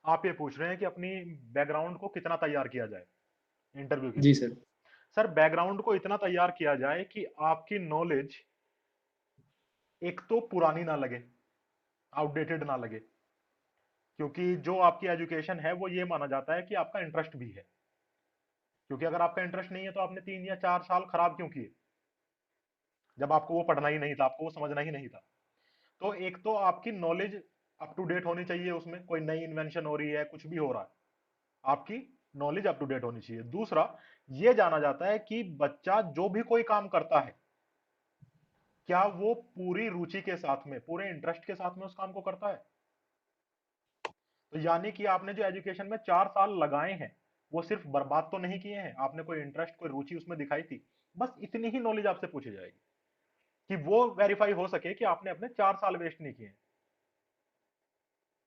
आप ये पूछ रहे हैं कि अपनी बैकग्राउंड को कितना तैयार किया जाए इंटरव्यू के जी लिए। सर। सर बैकग्राउंड को इतना तैयार किया जाए कि आपकी नॉलेज एक तो पुरानी ना लगे, आउटडेटेड ना लगे, क्योंकि जो आपकी एजुकेशन है वो ये माना जाता है कि आपका इंटरेस्ट भी है। क्योंकि अगर आपका इंटरेस्ट नहीं है तो आपने 3 या 4 साल खराब क्यों किए, जब आपको वो पढ़ना ही नहीं था, आपको वो समझना ही नहीं था। तो एक तो आपकी नॉलेज अप टू डेट होनी चाहिए, उसमें कोई नई इन्वेंशन हो रही है, कुछ भी हो रहा है, आपकी नॉलेज अप टू डेट होनी चाहिए। दूसरा, ये जाना जाता है कि बच्चा जो भी कोई काम करता है, क्या वो पूरी रुचि के साथ में, पूरे इंटरेस्ट के साथ में उस काम को करता है। तो यानी कि आपने जो एजुकेशन में 4 साल लगाए हैं, वो सिर्फ बर्बाद तो नहीं किए हैं, आपने कोई इंटरेस्ट, कोई रुचि उसमें दिखाई थी। बस इतनी ही नॉलेज आपसे पूछी जाएगी कि वो वेरीफाई हो सके कि आपने अपने 4 साल वेस्ट नहीं किए।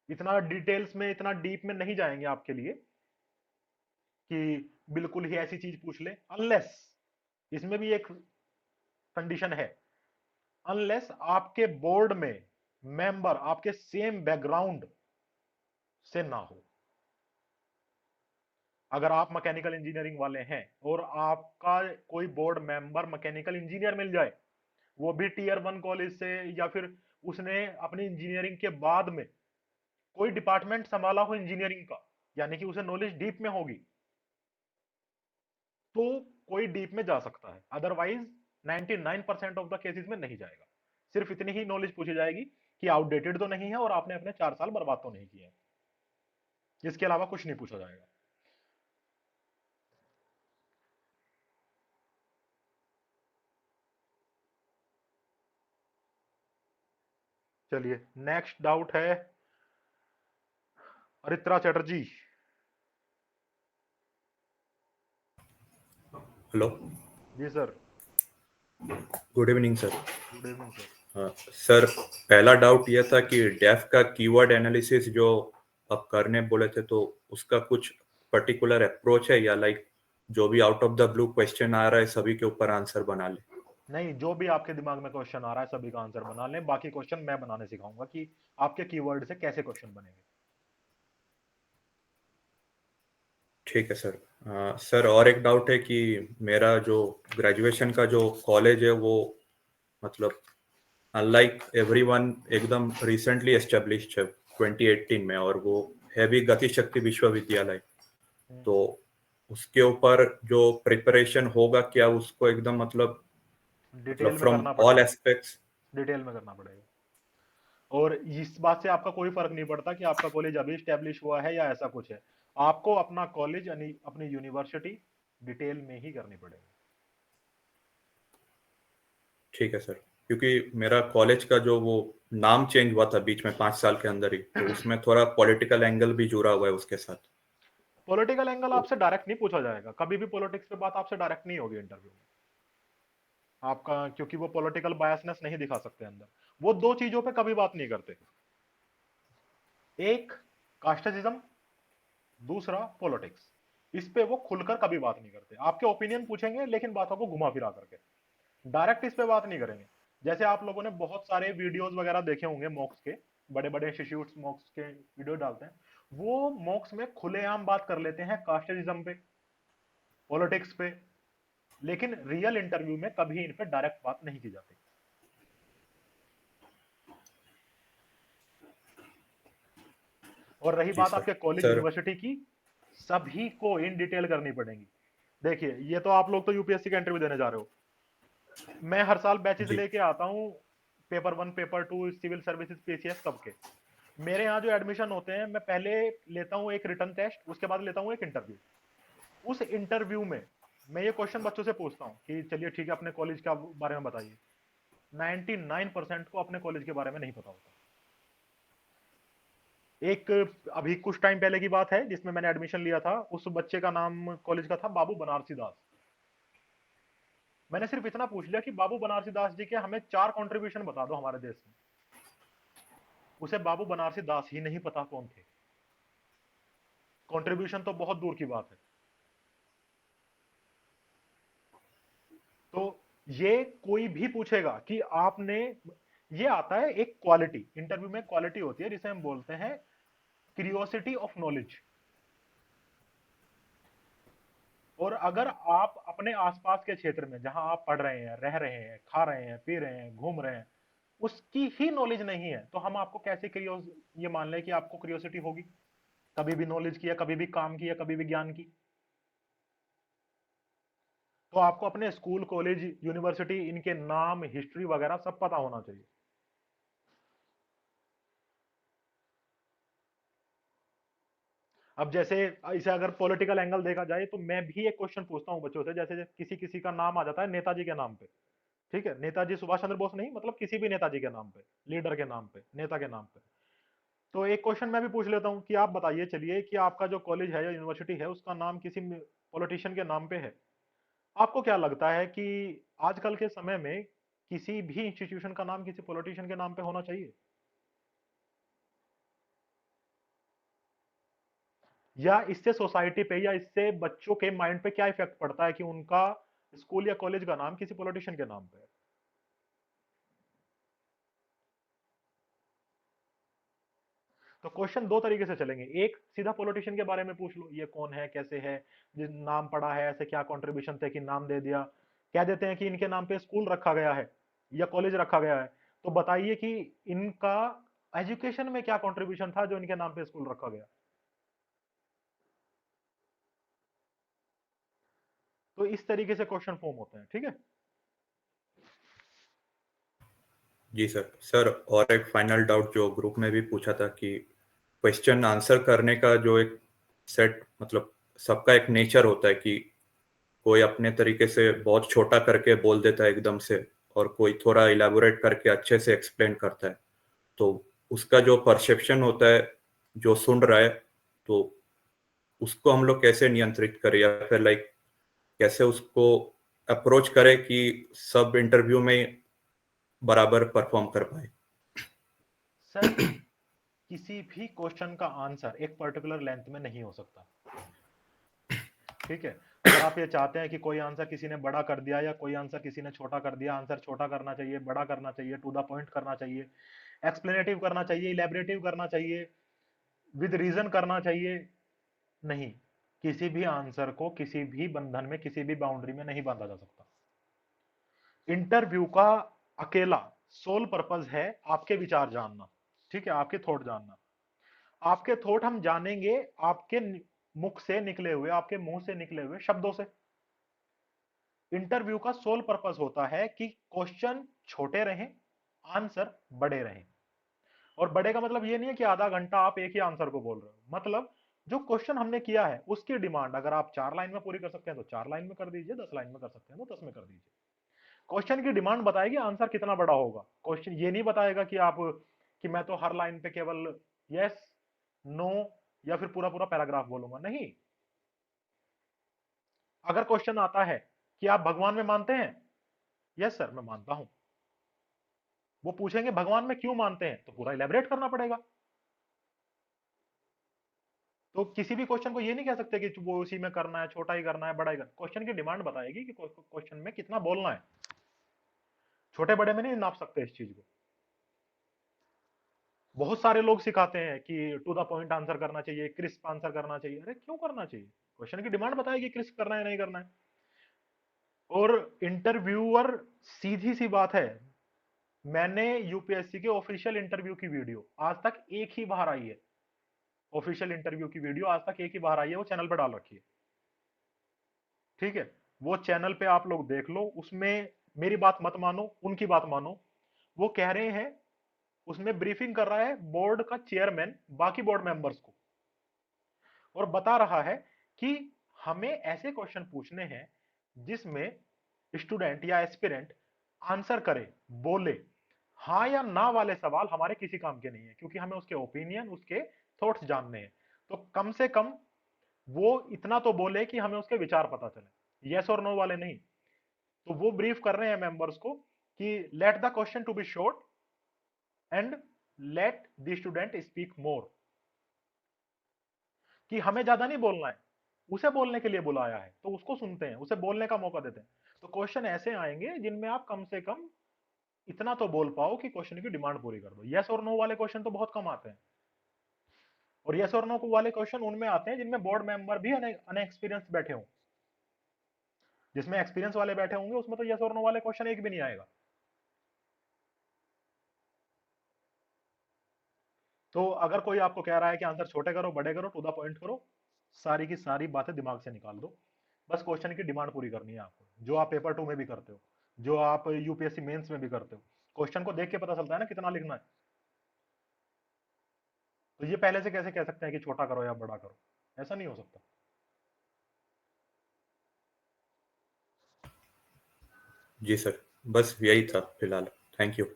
इतना डिटेल्स में, इतना डीप में नहीं जाएंगे आपके लिए कि बिल्कुल ही ऐसी चीज पूछ ले, अनलेस, इसमें भी एक कंडीशन है, अनलेस आपके बोर्ड में मेंबर आपके सेम बैकग्राउंड से ना हो। अगर आप मैकेनिकल इंजीनियरिंग वाले हैं और आपका कोई बोर्ड मेंबर मैकेनिकल इंजीनियर मिल जाए, वो भी टीयर 1 कॉलेज से, या फिर उसने अपनी इंजीनियरिंग के बाद में कोई डिपार्टमेंट संभाला हो इंजीनियरिंग का, यानी कि उसे नॉलेज डीप में होगी, तो कोई डीप में जा सकता है। अदरवाइज 99% ऑफ द केसेस में नहीं जाएगा। सिर्फ इतनी ही नॉलेज पूछी जाएगी कि आउटडेटेड तो नहीं है और आपने अपने 4 साल बर्बाद तो नहीं किए। इसके अलावा कुछ नहीं पूछा जाएगा। चलिए, नेक्स्ट डाउट है अरित्रा चटर्जी। हेलो। जी sir. Good evening sir. Good evening sir. हाँ सर, पहला डाउट यह था कि डेफ का कीवर्ड एनालिसिस जो आप करने बोले थे, तो उसका कुछ पर्टिकुलर अप्रोच है या लाइक जो भी out of the blue question आ रहा है सभी के ऊपर आंसर बना ले? नहीं, जो भी आपके दिमाग में क्वेश्चन आ रहा है सभी का आंसर बना लें। बाकी क्वेश्चन मैं बनाने सिखाऊंगा कि आपके कीवर्ड से कैसे क्वेश्चन बनेंगे। ठीक है सर। सर और एक डाउट है कि मेरा जो ग्रेजुएशन का जो कॉलेज है वो मतलब अनलाइक एवरीवन एकदम रिसेंटली एस्टेब्लिश्ड है 2018 में, और वो है भी गति शक्ति विश्वविद्यालय। हम्म, तो उसके ऊपर जो प्रिपरेशन होगा क्या उसको एकदम मतलब डिटेल में फ्रॉम करना ऑल पड़ेगा। एस्पेक्ट्स? डिटेल में करना पड़ेगा। और इस बात से आपका कोई फर्क नहीं पड़ता कि आपका कॉलेज अभी स्टैब्लिश हुआ है या ऐसा कुछ है। आपको अपना कॉलेज यानी अपनी यूनिवर्सिटी डिटेल में ही करनी पड़ेगी। ठीक है सर, क्योंकि मेरा कॉलेज का जो वो नाम चेंज हुआ था बीच में 5 साल के अंदर ही, तो उसमें थोड़ा पॉलिटिकल एंगल भी जुड़ा हुआ है उसके साथ। पॉलिटिकल एंगल तो आपसे डायरेक्ट नहीं पूछा जाएगा, कभी भी पॉलिटिक्स पे बात आपसे डायरेक्ट नहीं होगी इंटरव्यू में आपका, क्योंकि वो पॉलिटिकल बायसनेस नहीं दिखा सकते अंदर। वो दो चीजों पे कभी बात नहीं करते, एक कास्टिज्म, दूसरा पॉलिटिक्स। इस पे वो खुलकर कभी बात नहीं करते। आपके ओपिनियन पूछेंगे लेकिन बातों को घुमा फिरा करके, डायरेक्ट इस पे बात नहीं करेंगे। जैसे आप लोगों ने बहुत सारे वीडियोस वगैरह देखे होंगे मॉक्स के, बड़े बड़े इंस्टीट्यूट्स मॉक्स के वीडियो डालते हैं, वो मॉक्स में खुलेआम बात कर लेते हैं कास्टिज्म पे, पॉलिटिक्स पे, लेकिन रियल इंटरव्यू में कभी इन पे डायरेक्ट बात नहीं की जाती। और रही जी बात सर। आपके कॉलेज सर यूनिवर्सिटी की, सभी को इन डिटेल करनी पड़ेगी। देखिए, ये तो आप लोग तो यूपीएससी का इंटरव्यू देने जा रहे हो, मैं हर साल बैचेस जी। लेके आता हूँ, paper 1 paper 2 civil services PCS सबके। मेरे यहाँ जो एडमिशन होते हैं, मैं पहले लेता हूँ एक रिटन टेस्ट, उसके बाद लेता हूँ एक इंटरव्यू। उस इंटरव्यू में मैं ये क्वेश्चन बच्चों से पूछता हूँ कि चलिए ठीक है, अपने कॉलेज के बारे में बताइए। 99% को अपने कॉलेज के बारे में नहीं पता होता। एक अभी कुछ टाइम पहले की बात है जिसमें मैंने एडमिशन लिया था, उस बच्चे का नाम कॉलेज का था बाबू बनारसी दास। मैंने सिर्फ इतना पूछ लिया कि बाबू बनारसी दास जी के हमें 4 कंट्रीब्यूशन बता दो हमारे देश में। उसे बाबू बनारसी दास ही नहीं पता कौन थे। कंट्रीब्यूशन तो बहुत दूर की बात है। तो ये कोई भी पूछेगा कि आपने, ये आता है एक क्वालिटी, इंटरव्यू में क्वालिटी होती है जिसे हम बोलते हैं क्यूरियोसिटी ऑफ नॉलेज। और अगर आप अपने आसपास के क्षेत्र में जहां आप पढ़ रहे हैं, रह रहे हैं, खा रहे हैं, पी रहे हैं, घूम रहे हैं, उसकी ही नॉलेज नहीं है, तो हम आपको कैसे ये मान लें कि आपको क्यूरियोसिटी होगी कभी भी नॉलेज की, या कभी भी काम की, या कभी भी ज्ञान की? तो आपको अपने स्कूल, कॉलेज, यूनिवर्सिटी, इनके नाम, हिस्ट्री वगैरह सब पता होना चाहिए। अब जैसे इसे अगर पॉलिटिकल एंगल देखा जाए, तो मैं भी एक क्वेश्चन पूछता हूं बच्चों से, जैसे किसी किसी का नाम आ जाता है नेताजी के नाम पे, ठीक है, नेताजी सुभाष चंद्र बोस नहीं, मतलब किसी भी नेताजी के नाम पे, लीडर के नाम पे, नेता के नाम पे। तो एक क्वेश्चन मैं भी पूछ लेता हूं कि आप बताइए, चलिए, कि आपका जो कॉलेज है या यूनिवर्सिटी है, उसका नाम किसी पॉलिटिशियन के नाम पे है। आपको क्या लगता है कि आजकल के समय में किसी भी इंस्टीट्यूशन का नाम किसी पॉलिटिशियन के नाम पे होना चाहिए? या इससे सोसाइटी पे या इससे बच्चों के माइंड पे क्या इफेक्ट पड़ता है कि उनका स्कूल या कॉलेज का नाम किसी पॉलिटिशियन के नाम पे है? तो क्वेश्चन दो तरीके से चलेंगे। एक, सीधा पॉलिटिशियन के बारे में पूछ लो, ये कौन है, कैसे है, जिस नाम पढ़ा है, ऐसे क्या कंट्रीब्यूशन थे कि नाम दे दिया। कह देते हैं कि इनके नाम पे स्कूल रखा गया है या कॉलेज रखा गया है, तो बताइए कि इनका एजुकेशन में क्या कंट्रीब्यूशन था जो इनके नाम पे स्कूल रखा गया। तो इस तरीके से क्वेश्चन फॉर्म होते हैं, ठीक है। जी सर। सर, और एक फाइनल डाउट जो ग्रुप में भी पूछा था कि क्वेश्चन आंसर करने का जो एक सेट, मतलब सबका एक नेचर होता है कि कोई अपने तरीके से बहुत छोटा करके बोल देता है एकदम से, और कोई थोड़ा इलाबोरेट करके अच्छे से एक्सप्लेन करता है। तो उसका जो परसेप्शन होता है जो सुन रहा है, तो उसको हम लोग कैसे नियंत्रित करें, या फिर लाइक कैसे उसको अप्रोच करें कि सब इंटरव्यू में बराबर परफॉर्म कर पाए? सर, किसी भी क्वेश्चन का आंसर एक पर्टिकुलर लेंथ में नहीं हो सकता, ठीक है। अगर आप ये चाहते हैं कि कोई आंसर किसी ने बड़ा कर दिया या कोई आंसर किसी ने छोटा कर दिया, आंसर छोटा करना चाहिए, बड़ा करना चाहिए, टू द पॉइंट करना चाहिए, एक्सप्लेनेटिव करना चाहिए, इलेबरेटिव करना चाहिए, विद रीजन करना चाहिए, नहीं, किसी भी आंसर को किसी भी बंधन में, किसी भी बाउंड्री में नहीं बांधा जा सकता। इंटरव्यू का अकेला सोल पर्पस है आपके विचार जानना, ठीक है, आपके थॉट जानना। आपके थॉट हम जानेंगे आपके मुख से निकले हुए, आपके मुंह से निकले हुए शब्दों से। इंटरव्यू का सोल पर्पस होता है कि क्वेश्चन छोटे रहें, आंसर बड़े रहें। और बड़े का मतलब ये नहीं है कि आधा घंटा आप एक ही आंसर को बोल रहे हो, मतलब जो क्वेश्चन हमने किया है उसकी डिमांड अगर आप 4 लाइन में पूरी कर सकते हैं तो 4 लाइन में कर दीजिए, 10 लाइन में कर सकते हैं तो 10 में कर दीजिए। क्वेश्चन की डिमांड बताएगी आंसर कितना बड़ा होगा। क्वेश्चन ये नहीं बताएगा कि आप, कि मैं तो हर लाइन पे केवल यस, नो, या फिर पूरा पूरा पैराग्राफ बोलूंगा, नहीं। अगर क्वेश्चन आता है कि आप भगवान में मानते हैं, यस सर मैं मानता हूं, वो पूछेंगे भगवान में क्यों मानते हैं, तो पूरा इलेबरेट करना पड़ेगा। तो किसी भी क्वेश्चन को ये नहीं कह सकते कि वो उसी में करना है, छोटा ही करना है, बड़ा ही करना। क्वेश्चन की डिमांड बताएगी कि क्वेश्चन में कितना बोलना है, छोटे बड़े में नहीं नाप सकते इस चीज को। बहुत सारे लोग सिखाते हैं कि टू द पॉइंट आंसर करना चाहिए, क्रिस्प आंसर करना चाहिए। अरे क्यों करना चाहिए? क्वेश्चन की डिमांड बताएगी क्रिस्प करना है नहीं करना है। और इंटरव्यूअर, सीधी सी बात है, मैंने यूपीएससी के ऑफिशियल इंटरव्यू की वीडियो आज तक एक ही बार आई है, ऑफिशियल इंटरव्यू की वीडियो आज तक एक ही बार आई है, वो चैनल पे डाल रखी है, ठीक है। वो चैनल पे आप लोग देख लो, उसमें मेरी बात मत मानो, उनकी बात मानो। वो कह रहे हैं, उसमें ब्रीफिंग कर रहा है बोर्ड का चेयरमैन बाकी बोर्ड मेंबर्स को, और बता रहा है कि हमें ऐसे क्वेश्चन पूछने हैं जिसमें स्टूडेंट या एस्पिरेंट आंसर करे, बोले। हाँ या ना वाले सवाल हमारे किसी काम के नहीं है, क्योंकि हमें उसके ओपिनियन, उसके थॉट्स जानने हैं। तो कम से कम वो इतना तो बोले कि हमें उसके विचार पता चले, यस और नो वाले नहीं। तो वो ब्रीफ कर रहे हैं मेंबर्स को कि let the question to be short and let the student speak more, कि हमें ज्यादा नहीं बोलना है, उसे बोलने के लिए बुलाया है तो उसको सुनते हैं, उसे बोलने का मौका देते हैं। तो क्वेश्चन ऐसे आएंगे जिनमें आप कम से कम इतना तो बोल पाओ कि क्वेश्चन की डिमांड पूरी कर दो। यस और नो वाले क्वेश्चन तो बहुत कम आते हैं। और यस और नो वाले क्वेश्चन उनमें आते हैं जिनमें बोर्ड मेंबर भी अनएक्सपीरियंस बैठे हों। जिसमें एक्सपीरियंस वाले बैठे होंगे उसमें तो यस और नो वाले क्वेश्चन एक भी नहीं आएगा। तो अगर कोई आपको कह रहा है कि आंसर छोटे करो, बड़े करो, टू द पॉइंट करो, सारी की सारी बातें दिमाग से निकाल दो। बस क्वेश्चन की डिमांड पूरी करनी है आपको, जो आप पेपर 2 में भी करते हो, जो आप यूपीएससी मेंस में भी करते हो। क्वेश्चन को देख के पता चलता है ना कितना लिखना है। तो ये पहले से कैसे कह सकते हैं कि छोटा करो या बड़ा करो? ऐसा नहीं हो सकता। जी सर, बस यही था फिलहाल। Thank you.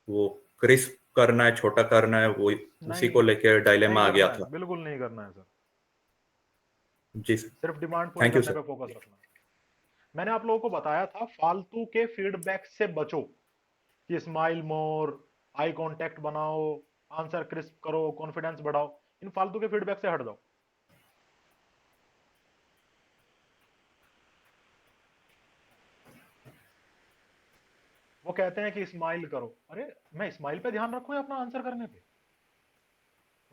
वो क्रिस्प करना है, छोटा करना है, वो उसी नहीं, को लेकर नहीं डायलेमा आ गया करना है, था। बिल्कुल नहीं करना है सर। जी सर। सिर्फ डिमांड पूरी थैंक यू करने पे सर। फोकस रखना है। मैंने आप लोगों को बताया था फालतू के फीडबैक से बचो, कि स्माइल मोर, आई कांटेक्ट बनाओ, आंसर क्रिस्प करो, कॉन्फिडेंस बढ़ाओ। इन फालतू के फीडबैक से हट जाओ। वो कहते हैं कि स्माइल करो, अरे मैं स्माइल पे ध्यान रखूं या अपना आंसर करने पे?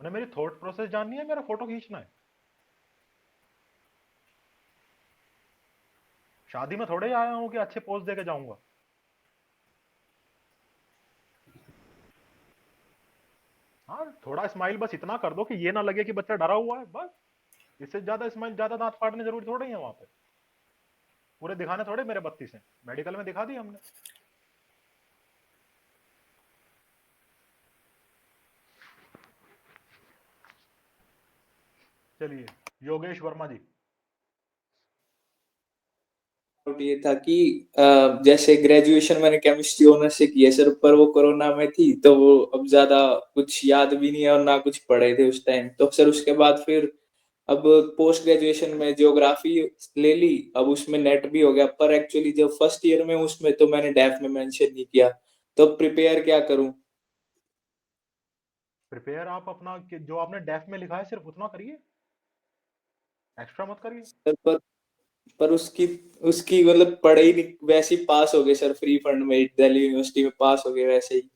उन्हें मेरी थॉट प्रोसेस जाननी है, मेरा फोटो खींचना है। शादी में थोड़े ही आया हूं कि अच्छे पोज देके जाऊंगा। हाँ, थोड़ा स्माइल बस इतना कर दो कि ये ना लगे कि बच्चा डरा हुआ है, बस। इससे ज्यादा स्माइल, ज्यादा दांत फाड़ने जरूरी थोड़ी है वहां पे। पूरे दिखाने थोड़े मेरे 32 हैं, मेडिकल में दिखा दी हमने। चलिए, योगेश वर्मा जी। डाउट ये था कि जैसे ग्रेजुएशन मैंने केमिस्ट्री ऑनर्स से की है सर, पर वो कोरोना में थी तो वो अब ज्यादा कुछ याद भी नहीं है और ना कुछ पढ़े थे उस टाइम। तो सर उसके बाद फिर अब पोस्ट ग्रेजुएशन में ज्योग्राफी ले ली, अब उसमें नेट भी हो गया, पर एक्चुअली जब फर्स्ट ईयर में उसमें तो मैंने डेफ में मेंशन नहीं किया। तो प्रिपेयर क्या करूं? प्रिपेयर आप अपना जो आपने डेफ में लिखा है सिर्फ उतना करिए, एक्स्ट्रा मत करिए। सर पर उसकी उसकी मतलब पढ़े ही नहीं, वैसे ही पास हो गए सर, फ्री फंड में दिल्ली यूनिवर्सिटी में पास हो गए वैसे ही।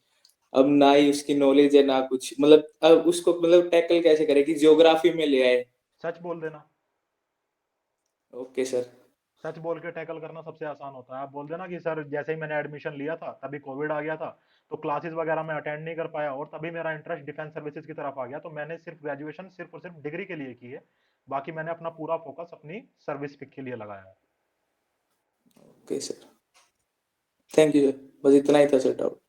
अब ना ही उसकी नॉलेज है ना कुछ, मतलब अब उसको मतलब टैकल कैसे करे कि ज्योग्राफी में ले आए। सच बोल देना। Okay sir. सच बोल के टैकल करना सबसे आसान होता है। आप बोल देना कि सर जैसे ही मैंने एडमिशन लिया था तभी कोविड आ गया था, तो क्लासेस वगैरह में अटेंड नहीं कर पाया, और तभी मेरा इंटरेस्ट डिफेंस सर्विसेज की तरफ आ गया, तो मैंने सिर्फ ग्रेजुएशन सिर्फ और सिर्फ डिग्री के लिए की है। बाकी मैंने अपना पूरा फोकस अपनी सर्विस पिक के लिए लगाया है। Okay sir, thank you sir, बस इतना ही था सर डाउट।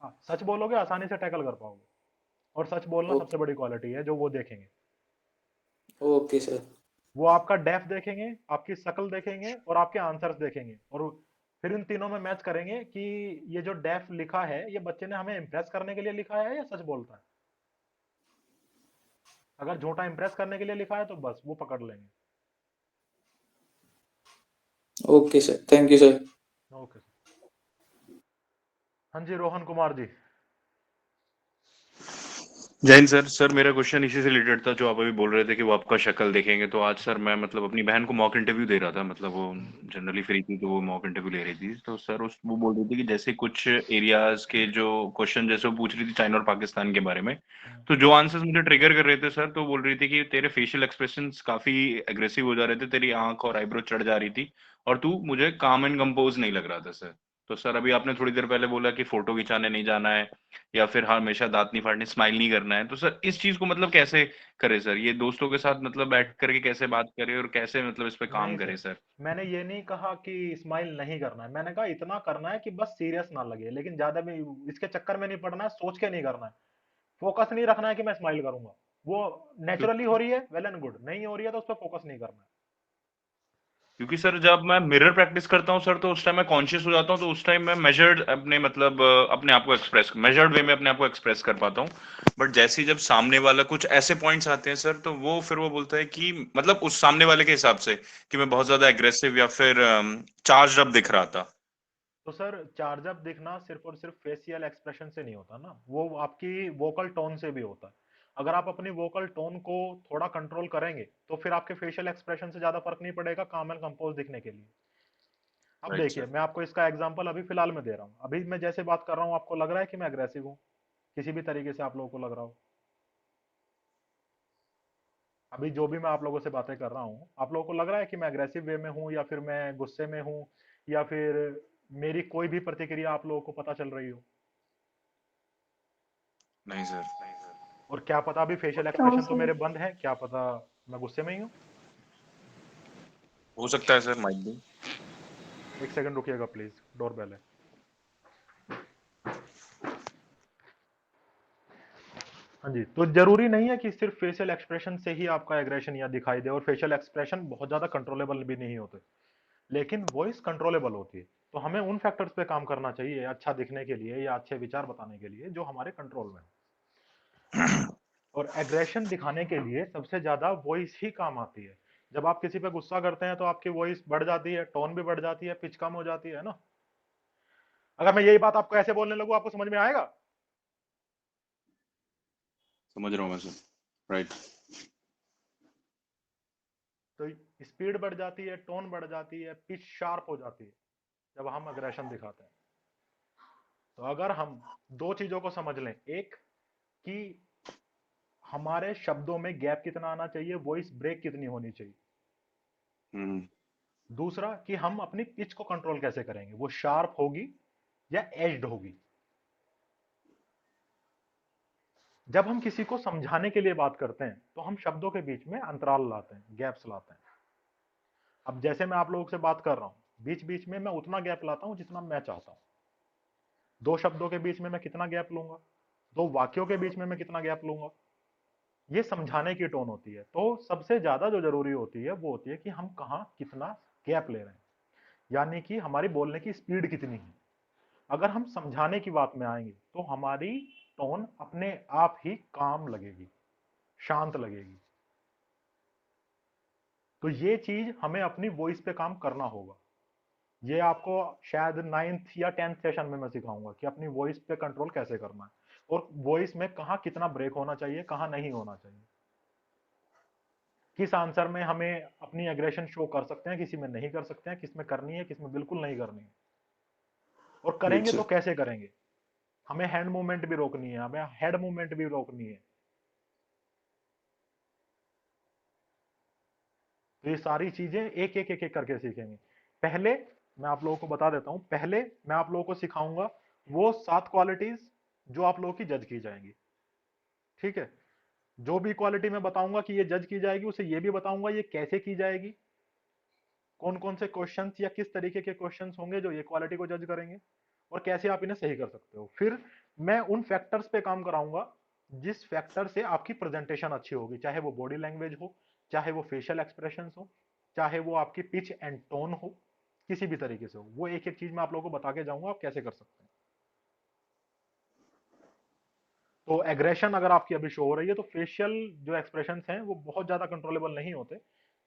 हाँ, सच बोलोगे आसानी से टैकल कर पाओगे, और सच बोलना सबसे ओके। बड़ी क्वालिटी है जो वो देखेंगे। Okay sir. वो आपका डेफ देखेंगे, आपकी शक्ल देखेंगे, और आपके आंसर्स देखेंगे, और फिर इन तीनों में मैच करेंगे कि ये जो डेफ लिखा है ये बच्चे ने हमें इंप्रेस करने के लिए लिखा है या सच बोलता है। अगर झूठा इंप्रेस करने के लिए लिखा है तो बस वो पकड़ लेंगे। Okay sir, thank you sir. Okay. हाँ जी, रोहन कुमार जी। जय हिंद सर। सर मेरा क्वेश्चन इसी से रिलेटेड था जो आप अभी बोल रहे थे कि वो आपका शक्ल देखेंगे। तो आज सर मैं मतलब अपनी बहन को मॉक इंटरव्यू दे रहा था, मतलब वो जनरली फ्री थी तो वो मॉक इंटरव्यू ले रही थी। तो सर उस वो बोल रही थी कि जैसे कुछ एरियाज के जो क्वेश्चन जैसे वो पूछ रही थी चाइना और पाकिस्तान के बारे में, तो जो आंसर्स मुझे ट्रिगर कर रहे थे सर, तो बोल रही थी कि तेरे फेशियल एक्सप्रेशंस काफी एग्रेसिव हो जा रहे थे, तेरी आंख और आईब्रो चढ़ जा रही थी, और तू मुझे काम एंड कंपोज नहीं लग रहा था सर। तो सर अभी आपने थोड़ी देर पहले बोला कि फोटो खिंचाने नहीं जाना है, या फिर हमेशा दांत नहीं फाड़ने, स्माइल नहीं करना है, तो सर इस चीज को मतलब कैसे करे सर? ये दोस्तों के साथ मतलब बैठ करके कैसे बात करे और कैसे मतलब इस पे नहीं काम सर, करे सर? मैंने ये नहीं कहा कि स्माइल नहीं करना है, मैंने कहा इतना करना है कि बस सीरियस ना लगे, लेकिन ज्यादा भी इसके चक्कर में नहीं पड़ना है, सोच के नहीं करना है। फोकस नहीं रखना है कि मैं स्माइल करूंगा। वो नेचुरली हो क्योंकि रही है, वेल एंड गुड, नहीं हो रही है तो उस पर फोकस नहीं करना है। क्योंकि सर जब मैं मिरर प्रैक्टिस करता हूँ सर, तो उस टाइम मैं कॉन्शियस हो जाता हूँ, तो उस टाइम मैं मेजर्ड अपने मतलब अपने आप को एक्सप्रेस मेजर्ड वे में अपने आप को एक्सप्रेस कर पाता हूँ। बट जैसे ही जब सामने वाला कुछ ऐसे पॉइंट्स आते हैं सर, तो वो फिर वो बोलता है कि मतलब उस सामने वाले के हिसाब से कि मैं बहुत ज्यादा एग्रेसिव या फिर चार्ज अप दिख रहा था। तो सर चार्ज अप दिखना सिर्फ और सिर्फ फेशियल एक्सप्रेशन से नहीं होता ना, वो आपकी वोकल टोन से भी होता है। अगर आप अपनी वोकल टोन को थोड़ा कंट्रोल करेंगे तो फिर आपके फेशियल एक्सप्रेशन से ज्यादा फर्क नहीं पड़ेगा काम एंड कंपोज दिखने के लिए। अब राइट देखिए, सर। मैं आपको इसका एग्जांपल अभी फिलहाल में दे रहा हूँ। अभी मैं जैसे बात कर रहा हूँ आपको लग रहा है कि मैं अग्रेसिव हूँ? किसी भी तरीके से आप लोगों को लग रहा हो? अभी जो भी मैं आप लोगों से बातें कर रहा हूँ, आप लोगों को लग रहा है कि मैं अग्रेसिव वे में हूँ, या फिर मैं गुस्से में हूँ, या फिर मेरी कोई भी प्रतिक्रिया आप लोगों को पता चल रही हो? नहीं सर। और क्या पता अभी फेशियल हाँ एक्सप्रेशन तो सर। मेरे बंद है, क्या पता मैं गुस्से में ही हूँ। हो सकता है सर, माइट बी। एक सेकंड रुकिएगा प्लीज, डोर बेल है। हाँ जी, तो जरूरी नहीं है कि सिर्फ फेशियल एक्सप्रेशन से ही आपका एग्रेशन या दिखाई दे, और फेशियल एक्सप्रेशन बहुत ज्यादा कंट्रोलेबल भी नहीं होते, लेकिन वॉइस कंट्रोलेबल होती है। तो हमें उन फैक्टर्स पे काम करना चाहिए अच्छा दिखने के लिए या अच्छे विचार बताने के लिए जो हमारे कंट्रोल में है। और एग्रेशन दिखाने के लिए सबसे ज्यादा वॉइस ही काम आती है। जब आप किसी पे गुस्सा करते हैं तो आपकी वॉइस बढ़ जाती है, टोन भी बढ़ जाती है, पिच कम हो जाती है ना। अगर मैं यही बात आपको ऐसे बोलने लगूं, आपको समझ में आएगा? समझ रहा हूँ मैं सर। राइट। तो स्पीड बढ़ जाती है, टोन बढ़ जाती है, पिच शार्प हो जाती है जब हम अग्रेशन दिखाते हैं। तो अगर हम दो चीजों को समझ लें, एक कि हमारे शब्दों में गैप कितना आना चाहिए, वॉइस ब्रेक कितनी होनी चाहिए, हम्म। दूसरा कि हम अपनी पिच को कंट्रोल कैसे करेंगे, वो शार्प होगी या एज्ड होगी। जब हम किसी को समझाने के लिए बात करते हैं तो हम शब्दों के बीच में अंतराल लाते हैं, गैप्स लाते हैं। अब जैसे मैं आप लोगों से बात कर रहा हूं, बीच बीच में मैं उतना गैप लाता हूं जितना मैं चाहता हूं। दो शब्दों के बीच में मैं कितना गैप लूंगा, दो वाक्यों के बीच में मैं कितना गैप लूंगा, ये समझाने की टोन होती है। तो सबसे ज्यादा जो जरूरी होती है वो होती है कि हम कहां कितना गैप ले रहे हैं, यानी कि हमारी बोलने की स्पीड कितनी है। अगर हम समझाने की बात में आएंगे तो हमारी टोन अपने आप ही काम लगेगी, शांत लगेगी। तो ये चीज हमें अपनी वॉइस पे काम करना होगा। ये आपको शायद 9th या 10th सेशन में मैं सिखाऊंगा कि अपनी वॉइस पे कंट्रोल कैसे करना है, और वॉइस में कहां कितना ब्रेक होना चाहिए, कहां नहीं होना चाहिए, किस आंसर में हमें अपनी एग्रेशन शो कर सकते हैं, किसी में नहीं कर सकते हैं, किस में करनी है, किस में बिल्कुल नहीं करनी है, और राइट करेंगे तो सर। कैसे करेंगे। हमें हैंड मूवमेंट भी रोकनी है, हमें हेड मूवमेंट भी रोकनी है। तो ये सारी चीजें एक एक एक एक करके सीखेंगे। पहले मैं आप लोगों को बता देता हूं, पहले मैं आप लोगों को सिखाऊंगा वो 7 क्वालिटीज जो आप लोगों की जज की जाएंगी। ठीक है, जो भी क्वालिटी मैं बताऊंगा कि ये जज की जाएगी, उसे ये भी बताऊंगा ये कैसे की जाएगी, कौन कौन से क्वेश्चंस या किस तरीके के क्वेश्चंस होंगे जो ये क्वालिटी को जज करेंगे, और कैसे आप इन्हें सही कर सकते हो। फिर मैं उन फैक्टर्स पे काम कराऊंगा जिस फैक्टर से आपकी प्रेजेंटेशन अच्छी होगी, चाहे वो बॉडी लैंग्वेज हो, चाहे वो फेशियल एक्सप्रेशन हो, चाहे वो आपकी पिच एंड टोन हो, किसी भी तरीके से हो। वो एक एक चीज मैं आप लोगों को बता के जाऊंगा आप कैसे कर सकते हैं। तो एग्रेशन अगर आपकी अभी शो हो रही है तो फेशियल जो एक्सप्रेशंस हैं वो बहुत ज्यादा कंट्रोलेबल नहीं होते,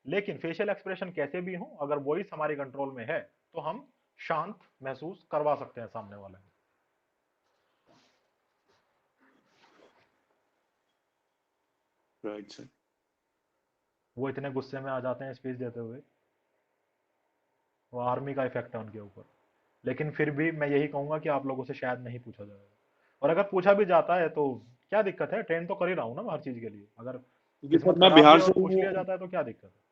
लेकिन फेशियल एक्सप्रेशन कैसे भी हो, अगर वॉइस हमारी कंट्रोल में है तो हम शांत महसूस करवा सकते हैं सामने वाले को। Right sir. वो इतने गुस्से में आ जाते हैं स्पीच देते हुए, वो आर्मी का इफेक्ट है उनके ऊपर। लेकिन फिर भी मैं यही कहूंगा कि आप लोगों से शायद नहीं पूछा जाएगा, और अगर पूछा भी जाता है तो क्या दिक्कत है, ट्रेन तो कर ही रहा हूं ना मैं हर चीज के लिए। अगर क्योंकि सर किस्मत मैं खराब भी बिहार है से और पूछ लिया हूँ। जाता है तो क्या दिक्कत है।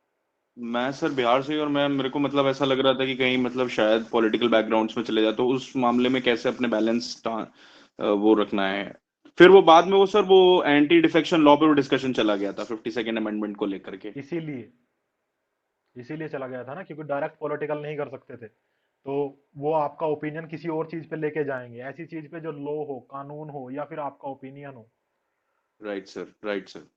मैं सर बिहार से ही, और मैं मेरे को मतलब ऐसा लग रहा था कि कहीं मतलब शायद पॉलिटिकल बैकग्राउंड्स में चले जाए, तो उस मामले में कैसे अपने बैलेंस वो रखना है। फिर वो बाद में वो सर वो एंटी डिफेक्शन लॉ पे वो डिस्कशन चला गया था 52nd अमेंडमेंट को लेकर के। इसीलिए इसीलिए चला गया था ना, क्योंकि डायरेक्ट पॉलिटिकल नहीं कर सकते थे। तो वो आपका ओपिनियन किसी और चीज पे लेके जाएंगे, ऐसी चीज पे जो लॉ हो, कानून हो, या फिर आपका ओपिनियन हो। Right sir. Right sir.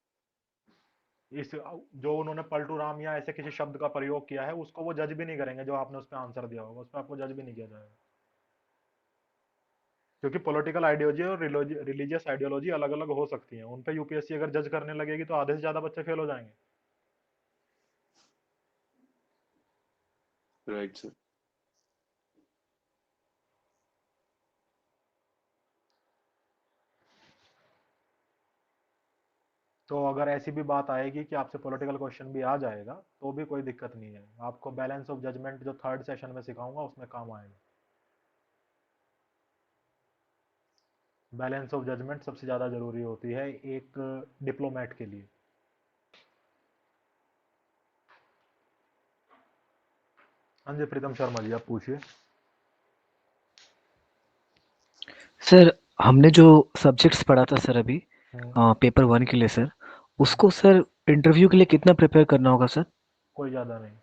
इस जो उन्होंने पलटू राम या ऐसे किसी शब्द का प्रयोग किया है उसको वो जज भी नहीं करेंगे, जो आपने उस पर आंसर दिया होगा उस पर आपको जज भी नहीं किया जाएगा। क्योंकि पॉलिटिकल आइडियोलॉजी और रिलीजियस आइडियोलॉजी अलग अलग हो सकती है, उन पे यूपीएससी अगर जज करने लगेगी तो आधे से ज्यादा बच्चे फेल हो जाएंगे। Right sir. तो अगर ऐसी भी बात आएगी कि आपसे पॉलिटिकल क्वेश्चन भी आ जाएगा तो भी कोई दिक्कत नहीं है, आपको बैलेंस ऑफ जजमेंट जो 3rd सेशन में सिखाऊंगा उसमें काम आएगा। बैलेंस ऑफ जजमेंट सबसे ज्यादा जरूरी होती है एक डिप्लोमेट के लिए। हाँ जी प्रीतम शर्मा जी, आप पूछिए। सर हमने जो सब्जेक्ट्स पढ़ा था सर अभी हम्म, पेपर 1 के लिए सर, हम्म, उसको सर इंटरव्यू के लिए कितना प्रिपेयर करना होगा सर? कोई ज्यादा नहीं।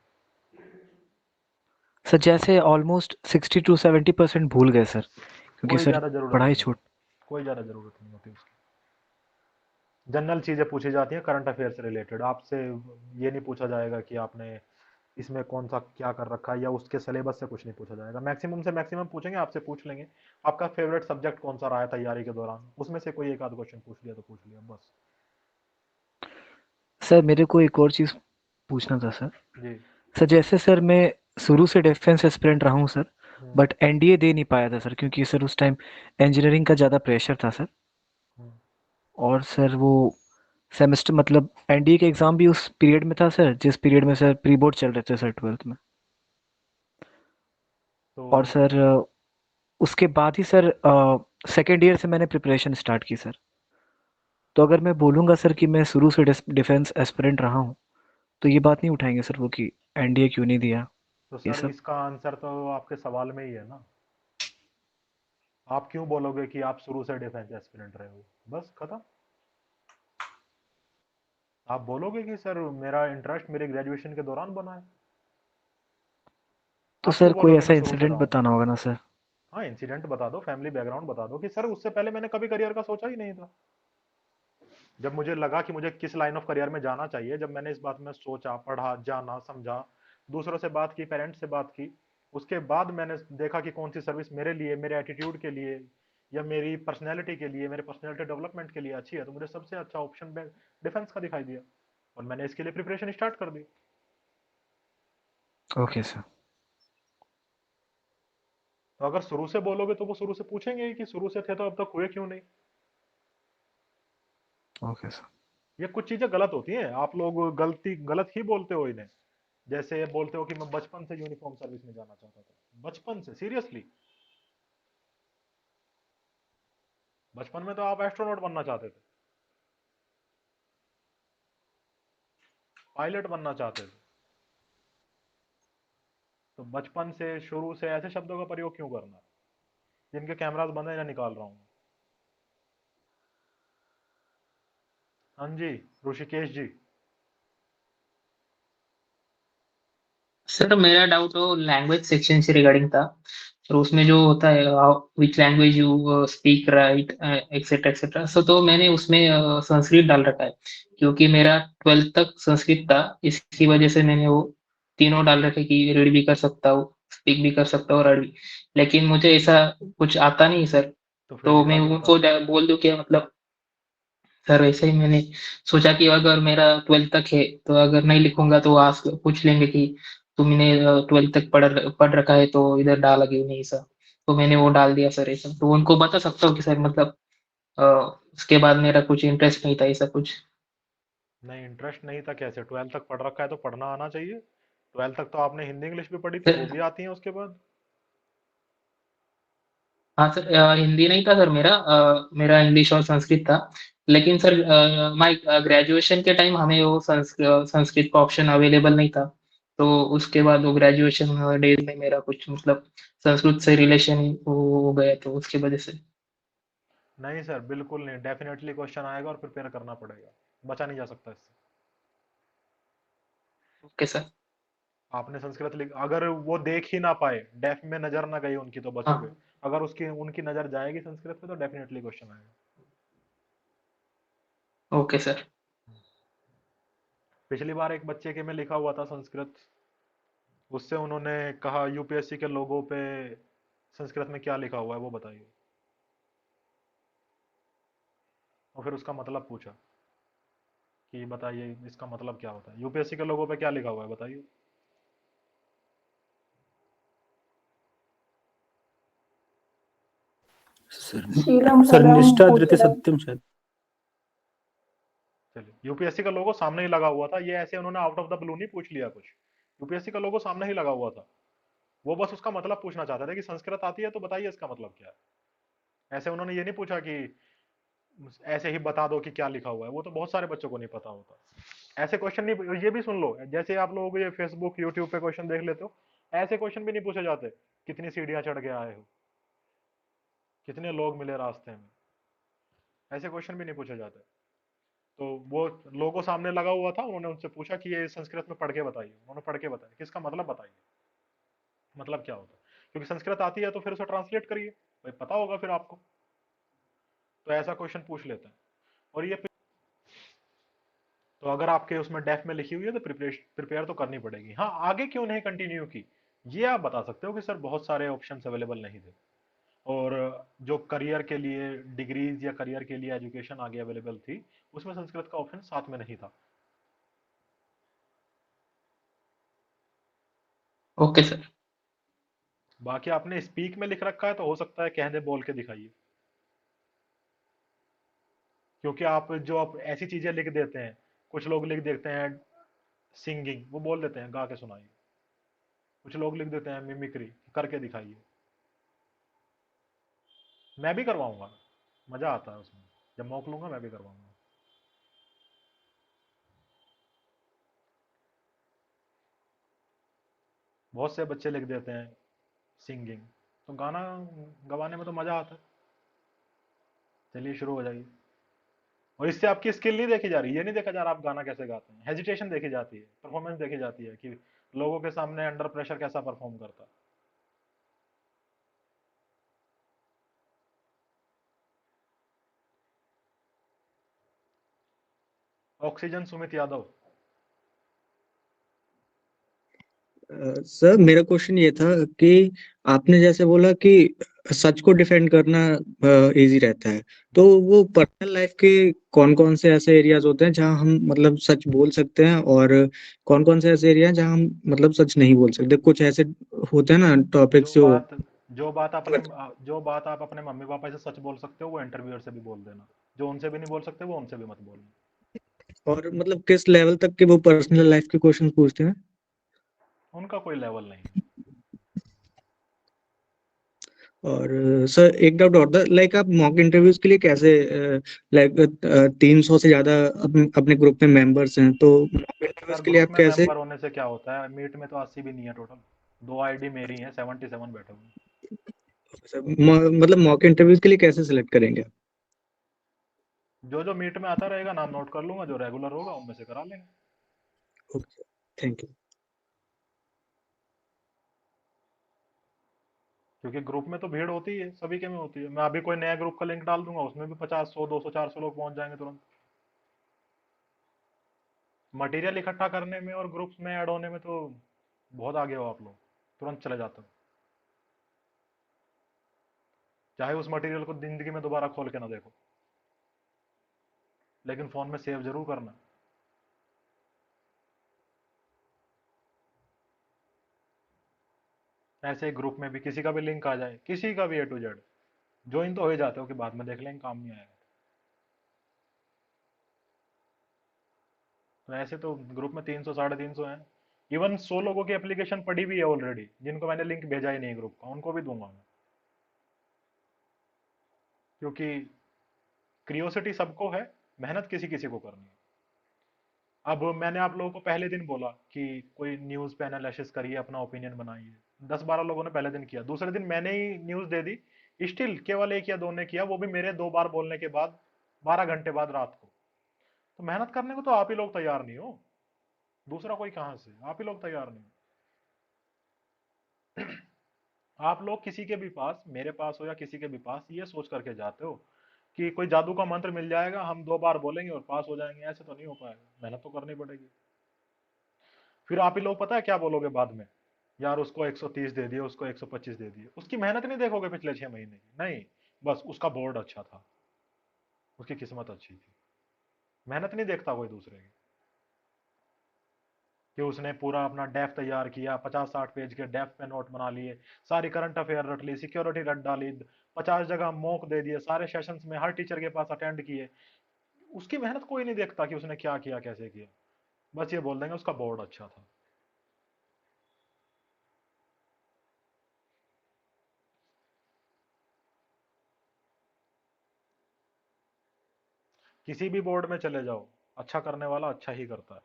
सर जैसे ऑलमोस्ट 60 टू 70% भूल गए सर, क्योंकि कोई सर ज्यादा जरूरत पढ़ाई नहीं है, छूट। कोई ज्यादा जरूरत नहीं होती उसकी। जनरल चीजें पूछी जाती हैं करंट अफेयर से रिलेटेड, आपसे ये नहीं पूछा जाएगा कि आपने इसमें कौन सा क्या कर रखा है, या उसके सिलेबस से कुछ नहीं पूछा जाएगा। मैक्सिमम से मैक्सिमम पूछेंगे, आपसे पूछ लेंगे आपका फेवरेट सब्जेक्ट कौन सा रहा है तैयारी के दौरान, उसमें से कोई एक आध क्वेश्चन पूछ लिया तो पूछ लिया बस। सर मेरे को एक और चीज़ पूछना था सर। जी। सर जैसे सर मैं शुरू से डिफेंस एस्पिरेंट रहा हूँ सर, हम्म, बट एनडीए दे नहीं पाया था सर, क्योंकि सर उस टाइम इंजीनियरिंग का ज़्यादा प्रेशर था सर। हम्म। और सर वो सेमेस्टर मतलब एनडीए के एग्ज़ाम भी उस पीरियड में था सर, जिस पीरियड में सर प्री बोर्ड चल रहे थे सर 12th में। तो और सर उसके बाद ही सर सेकेंड ईयर से मैंने प्रिपरेशन स्टार्ट की सर। तो अगर मैं बोलूँगा सर कि मैं शुरू से डिफेंस एस्पिरेंट रहा हूँ, तो ये बात नहीं उठाएंगे सर वो कि एनडीए क्यों नहीं दिया तो ये सर सब? इसका आंसर तो आपके सवाल में ही है ना। आप क्यों बोलोगे कि आप शुरू से डिफेंस एस्पिरेंट रहे हो, बस खत्म। आप बोलोगे कि सर मेरा इंटरेस्ट मेरे ग्रेजुएशन के दौरान बना है। तो आप सर क्यों कोई बोलोगे मैं ऐसा शुरू से इंसिडेंट रहा हूँ। बताना होगा ना सर। हाँ, इंसिडेंट बता दो, फैमिली बैकग्राउंड बता दो कि सर उससे पहले मैंने कभी करियर का सोचा ही नहीं था। जब मुझे लगा कि मुझे किस लाइन ऑफ करियर में जाना चाहिए, जब मैंने इस बात में सोचा, पढ़ा, जाना, समझा, दूसरों से बात की, पेरेंट्स से बात की, उसके बाद मैंने देखा कि कौन सी सर्विस मेरे लिए, मेरे एटीट्यूड के लिए, या मेरी पर्सनैलिटी के लिए, मेरे पर्सनैलिटी डेवलपमेंट के लिए अच्छी है, तो मुझे सबसे अच्छा ऑप्शन डिफेंस का दिखाई दिया और मैंने इसके लिए प्रिपरेशन स्टार्ट कर दी। Okay sir. तो अगर शुरू से बोलोगे तो वो शुरू से पूछेंगे ही कि शुरू से थे तो अब तक हुए क्यों नहीं। Okay sir. ये कुछ चीजें गलत होती हैं, आप लोग गलत ही बोलते हो इन्हें। जैसे बोलते हो कि मैं बचपन से यूनिफॉर्म सर्विस में जाना चाहता था, बचपन से सीरियसली? बचपन में तो आप एस्ट्रोनॉट बनना चाहते थे, पायलट बनना चाहते थे, तो बचपन से शुरू से ऐसे शब्दों का प्रयोग क्यों करना? जिनके कैमरास बंद है या निकाल रहा हूं। हाँ जी, ऋषिकेश जी। सर मेरा डाउट तो लैंग्वेज सेक्शन से रिगार्डिंग था। और उसमें जो होता है which language you speak right etcetera etcetera, so तो मैंने उसमें संस्कृत डाल रखा है, क्योंकि मेरा 12th तक संस्कृत था। इसकी वजह से मैंने वो तीनों डाल रखे कि रीड भी कर सकता हूँ, स्पीक भी कर सकता हूँ और राइट भी। लेकिन मुझे ऐसा कुछ आता नहीं सर। तो फिर तो लिखा मैं क्यों था? उनको बोल दूं क्या मतलब? सर वैसे ही मैंने सोचा कि अगर मेरा 12th तक है तो अगर नहीं लिखूंगा तो आज पूछ लेंगे कि तुमने 12th तक पढ़ रखा है तो इधर डाला क्यों नहीं सर। तो मैंने वो डाल दिया सर ऐसा। तो उनको बता सकता हूँ कि सर मतलब अ, उसके बाद मेरा कुछ इंटरेस्ट नहीं था ऐसा कुछ। नहीं, इंटरेस्ट नहीं था कैसे? 12th तक पढ़ रखा है तो पढ़ना आना चाहिए। 12th तक तो आपने हिंदी इंग्लिश भी पढ़ी थी, वो सर भी आती है उसके बाद। हाँ सर, हिंदी नहीं था सर मेरा, मेरा इंग्लिश और संस्कृत था। लेकिन सर माय ग्रेजुएशन के टाइम हमें वो संस्कृत का ऑप्शन अवेलेबल नहीं था। तो उसके बाद वो ग्रेजुएशन डेज में मेरा कुछ मतलब संस्कृत से रिलेशन हो गया, तो उसकी वजह से। नहीं सर, बिल्कुल नहीं, डेफिनेटली क्वेश्चन आएगा और प्रिपेयर करना पड़ेगा, बचा नहीं जा सकता इससे। Okay sir. आपने संस्कृत लिख, अगर वो देख ही ना पाए, डेफ में नजर ना गई उनकी, तो बचोगे। हाँ। अगर उसकी उनकी नजर जाएगी संस्कृत पे तो डेफिनेटली क्वेश्चन आएगा। Okay sir. पिछली बार एक बच्चे के में लिखा हुआ था संस्कृत, उससे उन्होंने कहा यूपीएससी के लोगों पे संस्कृत में क्या लिखा हुआ है वो बताइए, और फिर उसका मतलब पूछा कि बताइए इसका मतलब क्या होता है, यूपीएससी के लोगों पे क्या लिखा हुआ है बताइए। सर शीलम सर परम निष्ठा धृति कुशलम। सत्यम शायद। चलिए, यूपीएससी का लोगो सामने ही लगा हुआ था, ये ऐसे उन्होंने आउट ऑफ द ब्लू नहीं पूछ लिया कुछ। यूपीएससी का लोगो सामने ही लगा हुआ था, वो बस उसका मतलब पूछना चाहते थे कि संस्कृत आती है तो बताइए इसका मतलब क्या है। ऐसे उन्होंने ये नहीं पूछा कि ऐसे ही बता दो कि क्या लिखा हुआ है, वो तो बहुत सारे बच्चों को नहीं पता होता। ऐसे क्वेश्चन नहीं, ये भी सुन लो, जैसे आप लोग ये फेसबुक यूट्यूब पे क्वेश्चन देख लेते हो, ऐसे क्वेश्चन भी नहीं पूछे जाते, कितनी सीढ़ियां चढ़ के आए हो, कितने लोग मिले रास्ते में, ऐसे क्वेश्चन भी नहीं पूछे जाते। तो वो लोगों सामने लगा हुआ था, उन्होंने उनसे पूछा कि ये संस्कृत में पढ़ के बताइए, उन्होंने पढ़ के बताया, किसका मतलब बताइए, मतलब क्या होता है, क्योंकि संस्कृत आती है तो फिर उसे ट्रांसलेट करिए, भाई पता होगा फिर आपको। तो ऐसा क्वेश्चन पूछ लेते हैं। और ये तो अगर आपके उसमें डेफ में लिखी हुई है तो प्रिपेयर तो करनी पड़ेगी। हाँ, आगे क्यों नहीं कंटिन्यू की, ये आप बता सकते हो कि सर बहुत सारे ऑप्शंस अवेलेबल नहीं थे, और जो करियर के लिए डिग्रीज या करियर के लिए एजुकेशन आगे अवेलेबल थी, उसमें संस्कृत का ऑप्शन साथ में नहीं था। Okay sir. बाकी आपने स्पीक में लिख रखा है तो हो सकता है कहने बोल के दिखाइए, क्योंकि आप ऐसी चीजें लिख देते हैं, कुछ लोग लिख देते हैं सिंगिंग, वो बोल देते हैं गा के सुनाइए, कुछ लोग लिख देते हैं मिमिक्री, करके दिखाइए। मैं भी करवाऊंगा, मजा आता है उसमें, जब मौका लूंगा मैं भी करवाऊंगा। बहुत से बच्चे लिख देते हैं सिंगिंग, तो गाना गवाने में तो मजा आता है। चलिए शुरू हो जाइए। और इससे आपकी स्किल नहीं देखी जा रही, ये नहीं देखा जा रहा आप गाना कैसे गाते हैं, हेजिटेशन देखी जाती है, परफॉर्मेंस देखी जाती है कि लोगों के सामने अंडर प्रेशर कैसा परफॉर्म करता है। ऑक्सीजन सुमित यादव। सर मेरा क्वेश्चन ये था कि आपने जैसे बोला कि सच को डिफेंड करना इजी रहता है, तो वो पर्सनल लाइफ के कौन कौन से ऐसे एरियाज होते हैं जहां हम मतलब सच बोल सकते हैं, और कौन कौन से ऐसे एरिया हैं जहां हम मतलब सच नहीं बोल सकते? कुछ ऐसे होते हैं ना टॉपिक्स जो जो बात जो बात अपने जो बात आप अपने मम्मी पापा से सच बोल सकते हो वो इंटरव्यूअर से भी बोल देना, जो उनसे भी नहीं बोल सकते वो उनसे भी मत बोलना। और मतलब किस लेवल तक के वो पर्सनल लाइफ के क्वेश्चन पूछते हैं? उनका कोई लेवल नहीं है। और सर एक डाउट और था, लाइक आप मॉक इंटरव्यूज के लिए कैसे, लाइक 300 से ज्यादा अपने ग्रुप में मेंबर्स हैं, तो मॉक इंटरव्यूज सर के लिए ग्रुप आप में कैसे? मेंबर होने से क्या होता है, मीट में तो 80 भी नहीं है टोटल, 2 आईडी मेरी हैं, 77 बैठे हुए हैं। मतलब मॉक इंटरव्यूज के लिए कैसे सिलेक्ट करेंगे? जो जो मीट में आता रहेगा नाम नोट कर लूंगा, जो रेगुलर होगा उनमें से करा लेंगे। Okay, thank you. क्योंकि ग्रुप में तो भीड़ होती है, सभी के में होती है। मैं अभी कोई नया ग्रुप का लिंक डाल दूंगा, उसमें भी 50 100 200 400 लोग पहुंच जाएंगे तुरंत। मटेरियल इकट्ठा करने में और ग्रुप्स में ऐड होने में तो बहुत आगे हो आप लोग, तुरंत चले जाते हो, चाहे उस मटेरियल को जिंदगी में दोबारा खोल के ना देखो, लेकिन फोन में सेव जरूर करना। ऐसे ग्रुप में भी किसी का भी लिंक आ जाए, किसी का भी A to Z, ज्वाइन तो हो ही जाते हो कि बाद में देख लेंगे काम नहीं आएगा। तो ऐसे तो ग्रुप में 300 350 हैं। इवन 100 लोगों की एप्लीकेशन पड़ी भी है ऑलरेडी, जिनको मैंने लिंक भेजा ही नहीं ग्रुप का, उनको भी दूंगा मैं, क्योंकि क्रियोसिटी सबको है, मेहनत किसी किसी को करनी है। अब मैंने आप लोगों को पहले दिन बोला कि कोई न्यूज पे एनालिसिस करिए, अपना ओपिनियन बनाइए, 10-12 लोगों ने पहले दिन किया, दूसरे दिन मैंने ही न्यूज दे दी, स्टिल केवल एक या दो ने किया, वो भी मेरे 2 बार बोलने के बाद, 12 घंटे बाद रात को। तो मेहनत करने को तो आप ही लोग तैयार नहीं हो, दूसरा कोई कहां से, आप ही लोग तैयार नहीं हो। आप लोग किसी के भी पास, मेरे पास हो या किसी के भी पास, ये सोच करके जाते हो कि कोई जादू का मंत्र मिल जाएगा, हम 2 बार बोलेंगे और पास हो जाएंगे, ऐसे तो नहीं हो पाएगा, मेहनत तो करनी पड़ेगी। फिर आप ही लोग पता है क्या बोलोगे बाद में, यार उसको 130 दे दिए, उसको 125 दे दिए, उसकी मेहनत नहीं देखोगे पिछले 6 महीने की, नहीं, बस उसका बोर्ड अच्छा था, उसकी किस्मत अच्छी थी, मेहनत नहीं देखता कोई दूसरे की, कि उसने पूरा अपना डेफ तैयार किया, 50-60 पेज के डेफ पे नोट बना लिए, सारी करंट अफेयर रट ली, सिक्योरिटी रट डाली, 50 जगह मॉक दे दिए, सारे सेशंस में हर टीचर के पास अटेंड किए, उसकी मेहनत कोई नहीं देखता कि उसने क्या किया कैसे किया, बस ये बोल देंगे उसका बोर्ड अच्छा था। किसी भी बोर्ड में चले जाओ, अच्छा करने वाला अच्छा ही करता है।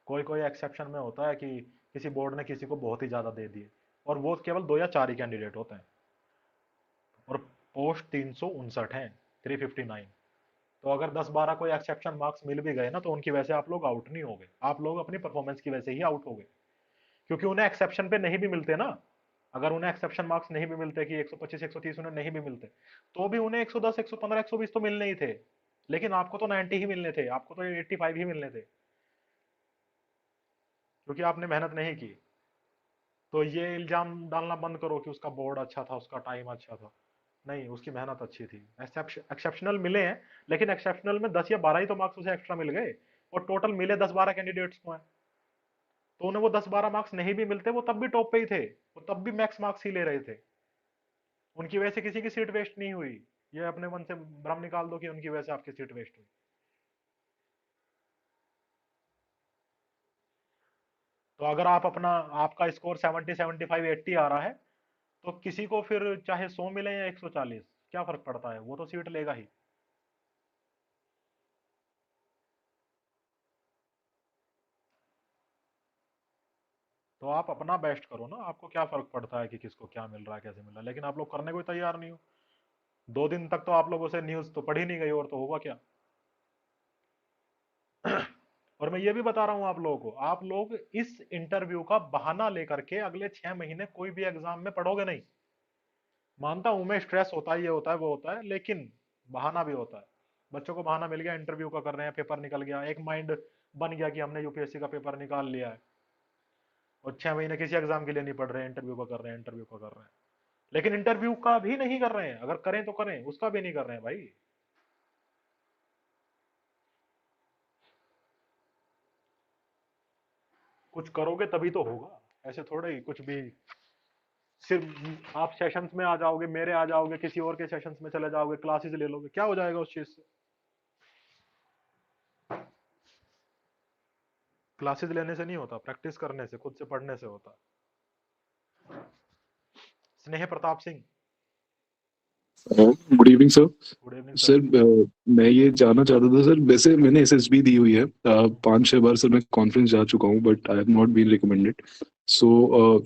कोई कोई एक्सेप्शन में होता है कि किसी बोर्ड ने किसी को बहुत ही ज़्यादा दे दिए, और वो केवल 2 या 4 ही कैंडिडेट होते हैं, और पोस्ट 359 हैं, 359। तो अगर 10-12 कोई एक्सेप्शन मार्क्स मिल भी गए ना, तो उनकी वजह से आप लोग आउट नहीं हो गए, आप लोग अपनी परफॉर्मेंस की वजह से ही आउट हो गए, क्योंकि उन्हें एक्सेप्शन पे नहीं भी मिलते ना। अगर उन्हें एक्सेप्शन मार्क्स नहीं भी मिलते कि 125 130 उन्हें नहीं भी मिलते, तो भी उन्हें 110 115 120 तो मिलने ही थे, लेकिन आपको तो 90 ही मिलने थे, आपको तो 85 ही मिलने थे, क्योंकि आपने मेहनत नहीं की। तो ये इल्जाम डालना बंद करो कि उसका बोर्ड अच्छा था, उसका टाइम अच्छा था। नहीं, उसकी मेहनत अच्छी थी। एक्सेप्शनल मिले हैं, लेकिन एक्सेप्शनल में 10 या 12 ही तो मार्क्स उसे एक्स्ट्रा मिल गए, और टोटल मिले 10-12 कैंडिडेट्स को हैं। तो उन्हें वो 10-12 मार्क्स नहीं भी मिलते, वो तब भी टॉप पे ही थे, वो तब भी मैक्स मार्क्स ही ले रहे थे। उनकी वजह से किसी की सीट वेस्ट नहीं हुई। ये अपने मन से भ्रम निकाल दो कि उनकी वजह से आपकी सीट वेस्ट हुई। तो अगर आप अपना, आपका स्कोर 70 75 80 आ रहा है, तो किसी को फिर चाहे 100 मिले या 140, क्या फर्क पड़ता है, वो तो सीट लेगा ही। तो आप अपना बेस्ट करो ना, आपको क्या फर्क पड़ता है कि किसको क्या मिल रहा है, कैसे मिल रहा है, लेकिन आप लोग करने को तैयार नहीं हो। 2 दिन तक तो आप लोगों से न्यूज तो पढ़ी नहीं गई, और तो होगा क्या। और मैं ये भी बता रहा हूं आप लोगों को, आप लोग इस इंटरव्यू का बहाना लेकर के अगले 6 महीने कोई भी एग्जाम में पढ़ोगे नहीं। मानता हूं मैं, स्ट्रेस होता है, ये होता है, वो होता है, लेकिन बहाना भी होता है। बच्चों को बहाना मिल गया, इंटरव्यू का कर रहे हैं, पेपर निकल गया, एक माइंड बन गया कि हमने यूपीएससी का पेपर निकाल लिया है, और 6 महीने किसी एग्जाम के लिए नहीं पढ़ रहे हैं, इंटरव्यू का कर रहे हैं, इंटरव्यू का कर रहे हैं। लेकिन इंटरव्यू का भी नहीं कर रहे हैं, अगर करें तो करें, उसका भी नहीं कर रहे हैं भाई। कुछ करोगे तभी तो होगा, ऐसे थोड़े ही कुछ भी सिर्फ आप सेशंस में आ जाओगे, मेरे आ जाओगे, किसी और के सेशंस में चले जाओगे, क्लासेस ले लोगे, क्या हो जाएगा उस चीज से। क्लासेस लेने से नहीं होता, प्रैक्टिस करने से, खुद से पढ़ने से होता। स्नेह Pratap Singh, good evening sir. Good evening sir sir. मैं ये जानना चाहता था सर, वैसे मैंने एसएसबी दी हुई है 5-6 बार सर, मैं कॉन्फ्रेंस जा चुका हूँ, but I have not been recommended. So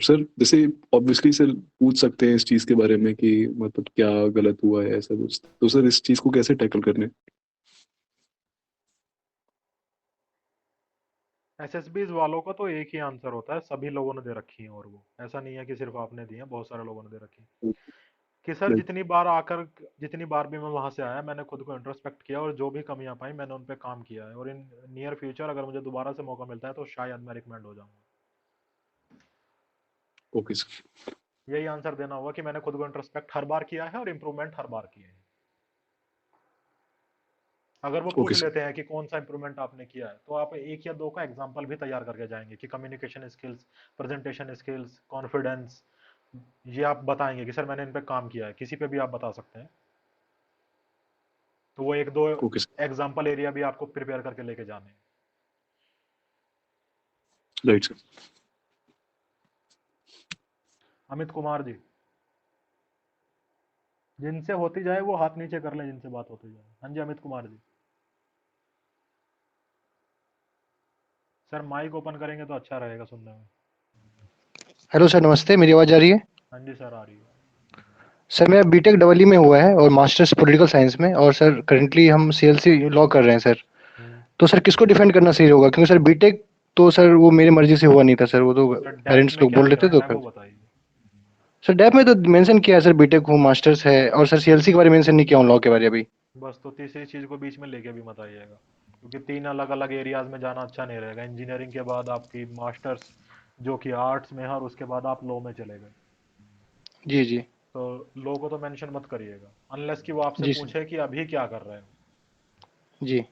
sir, जैसे ऑब्वियसली सर पूछ सकते हैं इस चीज़ के बारे में कि मतलब क्या गलत हुआ है ऐसा कुछ, तो सर इस चीज़ को कैसे टैकल करने। एसएसबी वालों का तो एक ही आंसर होता है, सभी लोगों ने दे रखी है, और वो ऐसा नहीं है कि सिर्फ आपने दी है, बहुत सारे लोगों ने दे रखी है। कि सर Right. जितनी बार आकर, जितनी बार भी मैं वहां से आया, मैंने खुद को इंट्रोस्पेक्ट किया, और जो भी कमियां पाई मैंने उन पे काम किया है, और इन नियर फ्यूचर अगर मुझे दोबारा से मौका मिलता है तो शायद मैं रिकमेंड हो जाऊंगा। Okay sir. यही आंसर देना होगा कि मैंने खुद को इंट्रोस्पेक्ट हर बार किया है, और इंप्रूवमेंट हर बार किए हैं। अगर वो पूछ ओके सर। लेते हैं कि कौन सा इंप्रूवमेंट आपने किया है, तो आप 1 या 2 का एग्जाम्पल भी तैयार करके जाएंगे कि communication skills, presentation skills, confidence, ये आप बताएंगे कि सर मैंने इन पे काम किया है, किसी पे भी आप बता सकते हैं। तो वो 1-2 ओके सर। एग्जाम्पल एरिया भी आपको प्रिपेयर करके लेके जाने हैं। Right sir. अमित कुमार जी, जिनसे होती जाए वो हाथ नीचे कर ले, जिनसे बात होती जाए। हाँ जी अमित कुमार जी। सर माइक ओपन करेंगे तो अच्छा रहेगा सुनने में। हेलो सर, नमस्ते। मेरी आवाज़ आ रही है? हाँ जी सर, आ रही है। सर मेरा बीटेक डबल ई में हुआ है और मास्टर्स पॉलिटिकल साइंस में, और सर करंटली हम सीएलसी लॉ कर रहे हैं सर। तो सर किसको डिफेंड करना सही होगा, क्योंकि सर बीटेक तो सर वो मेरी मर्जी से हुआ नहीं था सर, वो तो सर डेप्थ पेरेंट्स में लोग क्या बोल रहे थे तो डिफेंड है कर। वो बताइए। सर डैप में तो मेंशन किया है सर, बीटेक हूँ, मास्टर्स है, और सर सीएलसी के बारे में मेंशन नहीं किया हूँ, लॉ के बारे अभी। बस, तो तीसरी चीज को बीच में लेके भी मत आइएगा, क्योंकि 3 अलग अलग एरियाज में जाना अच्छा नहीं रहेगा। इंजीनियरिंग के बाद आपकी मास्टर्स जो कि आर्ट्स में है, और उसके बाद आप लॉ में चले गए, जी जी। तो लॉ को तो मेंशन मत करिएगा, अनलेस कि वो आपसे जी सर। पूछे कि अभी क्या कर रहे हो। जी।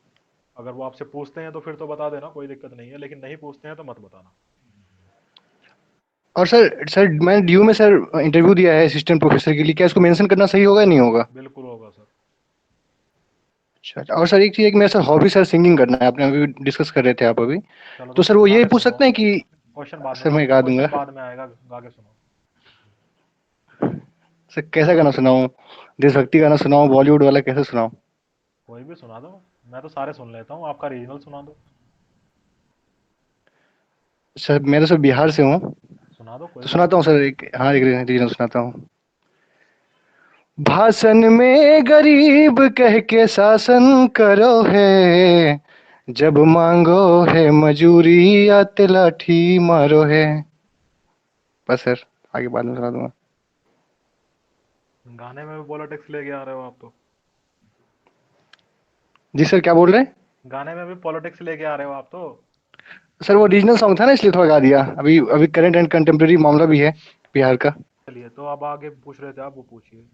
अगर वो आपसे पूछते हैं तो फिर तो बता देना, कोई दिक्कत नहीं है, लेकिन नहीं पूछते हैं तो मत बताना। और सर मैंने ड्यू में सर इंटरव्यू दिया है असिस्टेंट प्रोफेसर के लिए, क्या इसको मेंशन करना सही होगा या नहीं होगा? बिल्कुल होगा सर। अच्छा, और सर एक चीज़ है कि मेरा सर हॉबी सर सिंगिंग करना है, आपने अभी डिस्कस कर रहे थे आप अभी। चलो तो तो सर वो गा ये के पूछ सुनाओ, सकते हैं कि क्वेश्चन बाद में, सर मैं गा दूंगा। क्वेश्चन बाद में आएगा, गा के सुनाओ। सर कैसा गाना सुनाऊं? देशभक्ति गाना सुनाऊं, बॉलीवुड वाला कैसे सुनाऊं? कोई भी सुना दो, मैं तो सारे सुन लेता हूँ, आपका रीजनल सुना दो। सर मैं तो सर बिहार से हूँ, सुना दो, कोई तो बात सुनाता हूँ सर, एक हाँ एक रीजन सुनाता हूँ। भाषण में गरीब कह के शासन करो है, जब मांगो है मजूरी या लाठी मारो है। बस सर, आगे बाद में सुना दूंगा। नहीं। गाने में भी पॉलिटिक्स लेके आ रहे हो आप तो। जी सर, क्या बोल रहे हैं? गाने में भी पॉलिटिक्स लेके आ रहे हो आप तो। सर वो रीजनल सॉन्ग था ना, इसलिए थोड़ा गा दिया। अभी अभी करंट एंड कंटेम्प्रेरी मामला भी है बिहार का। चलिए, तो अब आगे पूछ रहे थे आप, वो पूछिए।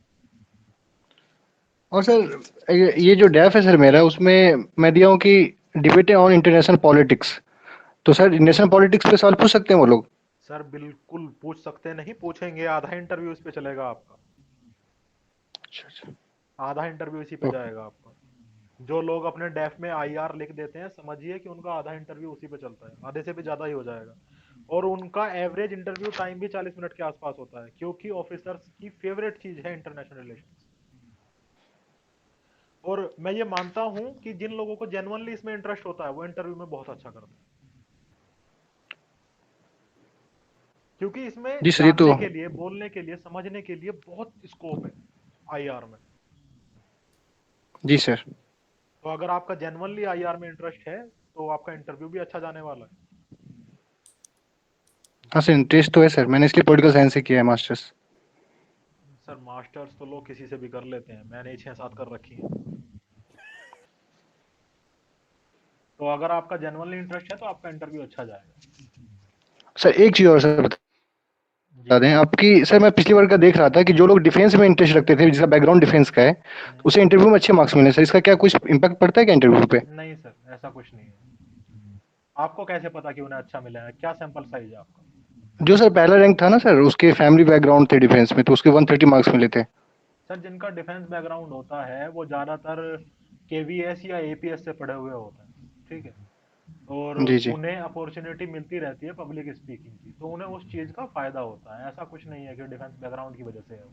और सर ये जो डेफ है सर मेरा, उसमें मैं दिया हूँ कि डिबेट ऑन इंटरनेशनल पॉलिटिक्स। तो सर नेशनल पॉलिटिक्स पे सवाल पूछ सकते हैं वो लोग? सर बिल्कुल पूछ सकते हैं, नहीं पूछेंगे, आधा इंटरव्यू इस पे चलेगा आपका। अच्छा अच्छा। आधा इंटरव्यू इसी पे ओके। जाएगा आपका। जो लोग अपने डेफ में आईआर लिख देते हैं, समझिए कि उनका आधा इंटरव्यू उसी पे चलता है, आधे से भी ज्यादा ही हो जाएगा। और उनका एवरेज इंटरव्यू टाइम भी 40 मिनट के आसपास होता है, क्योंकि ऑफिसर्स की फेवरेट चीज है इंटरनेशनल रिलेशंस। और मैं ये मानता हूं कि जिन लोगों को जेन्युइनली इसमें इंटरेस्ट होता है, वो इंटरव्यू में बहुत अच्छा करते हैं, क्योंकि इसमें जी सर, ये तो जानने के लिए, बोलने के लिए, समझने के लिए बहुत स्कोप है आईआर में। जी सर। तो अगर आपका जेन्युइनली आईआर में इंटरेस्ट है, तो आपका इंटरव्यू भी अच्छा जाने वाला है। हाँ सर, इंटरेस्ट तो है सर, मैंने इसलिए पॉलिटिकल साइंस से किया है मास्टर्स। सर मास्टर्स तो लोग किसी से भी कर लेते हैं, मैंने 6-7 कर रखी है। तो अगर आपका जेन्युइनली इंटरेस्ट है, तो आपका इंटरव्यू अच्छा जाएगा। सर एक चीज और सर बता जी। दें आपकी, सर मैं पिछली बार का देख रहा था कि जो लोग डिफेंस में इंटरेस्ट रखते थे, जिसका बैकग्राउंड डिफेंस का है, उसे इंटरव्यू में अच्छे मार्क्स मिले। सर इसका क्या कुछ इम्पैक्ट पड़ता है क्या इंटरव्यू पे? नहीं सर, ऐसा कुछ नहीं है। आपको कैसे पता कि उन्हें अच्छा मिला है? क्या सैंपल साइज है आपका? जो सर पहला रैंक था ना सर, उसके फैमिली बैकग्राउंड थे डिफेंस में, तो उसके 130 मार्क्स मिले थे। सर जिनका डिफेंस बैकग्राउंड होता है, वो ज्यादातर केवीएस या एपीएस से पढ़े हुए होते हैं, ठीक है। और जी जी। उन्हें अपॉर्चुनिटी मिलती रहती है पब्लिक स्पीकिंग की, तो उन्हें उस चीज का फायदा होता है। ऐसा कुछ नहीं है कि डिफेंस बैकग्राउंड की वजह से है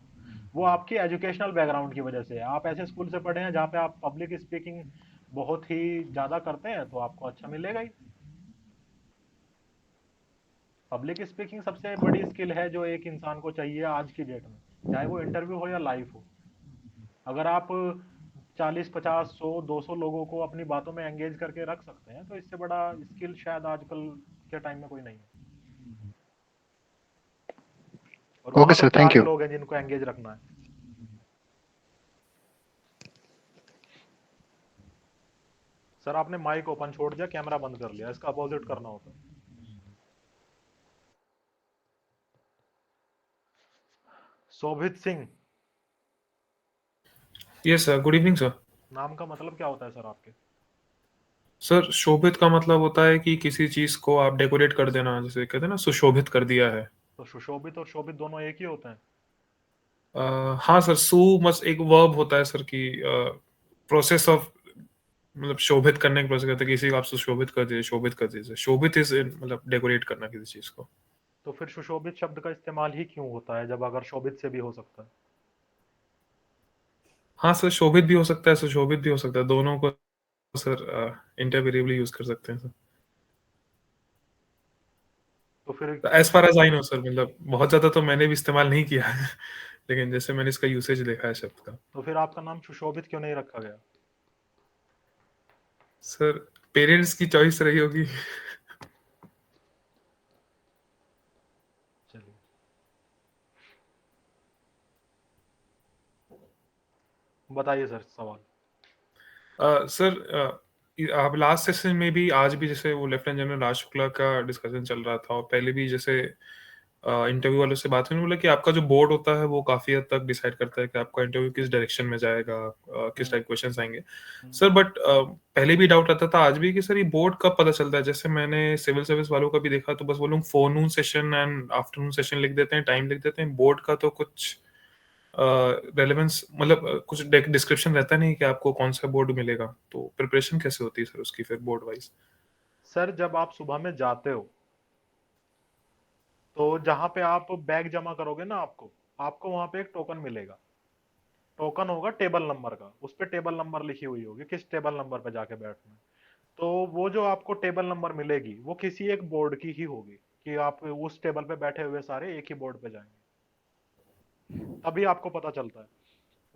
वो आपकी एजुकेशनल बैकग्राउंड की वजह से है। आप ऐसे स्कूल से पढ़े हैं जहाँ पे आप पब्लिक स्पीकिंग बहुत ही ज्यादा करते हैं, तो आपको अच्छा मिलेगा ही। पब्लिक स्पीकिंग सबसे बड़ी स्किल है जो एक इंसान को चाहिए आज की डेट में, चाहे वो इंटरव्यू हो या लाइफ हो। अगर आप 40, 50, 100, 200 लोगों को अपनी बातों में एंगेज करके रख सकते हैं, तो इससे बड़ा स्किल शायद आजकल के टाइम में कोई नहीं है। और ओके वहां तो सर, चार थैंक ही यू। लोग हैं जिनको एंगेज रखना है। सर आपने माइक ओपन छोड़ दिया, कैमरा बंद कर लिया, इसका अपोजिट करना होता है। Shobhit Singh, yes sir, good evening sir. नाम का मतलब क्या होता है सर आपके? सर शोभित का मतलब होता है कि किसी चीज को आप डेकोरेट कर देना, जैसे कहते हैं ना, सुशोभित कर दिया है। तो सुशोभित और शोभित दोनों एक ही होते हैं? हाँ सर, सु मस एक वर्ब होता है सर कि प्रोसेस ऑफ, मतलब शोभित करने का प्रोसेस कहते हैं, किसी को आप सुशोभित कर दीजिए, शोभित कर दीजिए। शोभित इज मतलब डेकोरेट करना किसी चीज को। तो फिर सुशोभित शब्द का इस्तेमाल ही क्यों होता है, जब अगर शोभित से भी हो सकता है? हाँ सर, शोभित भी हो सकता है, सुशोभित भी हो सकता है, दोनों को सर इंटरवेरिएबली यूज कर सकते हैं सर। तो फिर as far as I know sir, मतलब बहुत ज्यादा तो मैंने भी इस्तेमाल नहीं किया है लेकिन जैसे मैंने इसका यूसेज देखा है शब्द का। तो फिर आपका नाम सुशोभित क्यों नहीं रखा गया? सर पेरेंट्स की चॉइस रही होगी। चलिए, बताइए सर सवाल। सर आप लास्ट सेशन में भी, आज भी जैसे वो लेफ्टिनेंट जनरल राज शुक्ला का डिस्कशन चल रहा था, और पहले भी जैसे इंटरव्यू वालों से बात हुई, बोला कि आपका जो बोर्ड होता है वो काफी हद तक डिसाइड करता है कि आपका इंटरव्यू किस डायरेक्शन में जाएगा, किस टाइप क्वेश्चंस आएंगे। सर बट पहले भी डाउट आता था, आज भी, कि सर ये बोर्ड कब पता चलता है? जैसे मैंने सिविल सर्विस वालों का भी देखा, तो बस वो लोग फोरनून सेशन एंड आफ्टरनून सेशन लिख देते हैं, टाइम लिख देते हैं। बोर्ड का तो कुछ रेलेवेंस, मतलब कुछ डिस्क्रिप्शन रहता नहीं कि आपको कौन सा बोर्ड मिलेगा। तो प्रिपरेशन कैसे होती है सर उसकी फिर बोर्ड वाइज? सर जब आप सुबह में जाते हो, तो जहां पे आप बैग जमा करोगे ना, आपको आपको वहां पे एक टोकन मिलेगा। टोकन होगा टेबल नंबर का, उस पे टेबल नंबर लिखी हुई होगी, किस टेबल नंबर पे जाके बैठना है। तो वो जो आपको टेबल नंबर मिलेगी वो किसी एक बोर्ड की ही होगी कि आप उस टेबल पे बैठे हुए सारे एक ही बोर्ड पे जाएंगे, तभी आपको पता चलता है।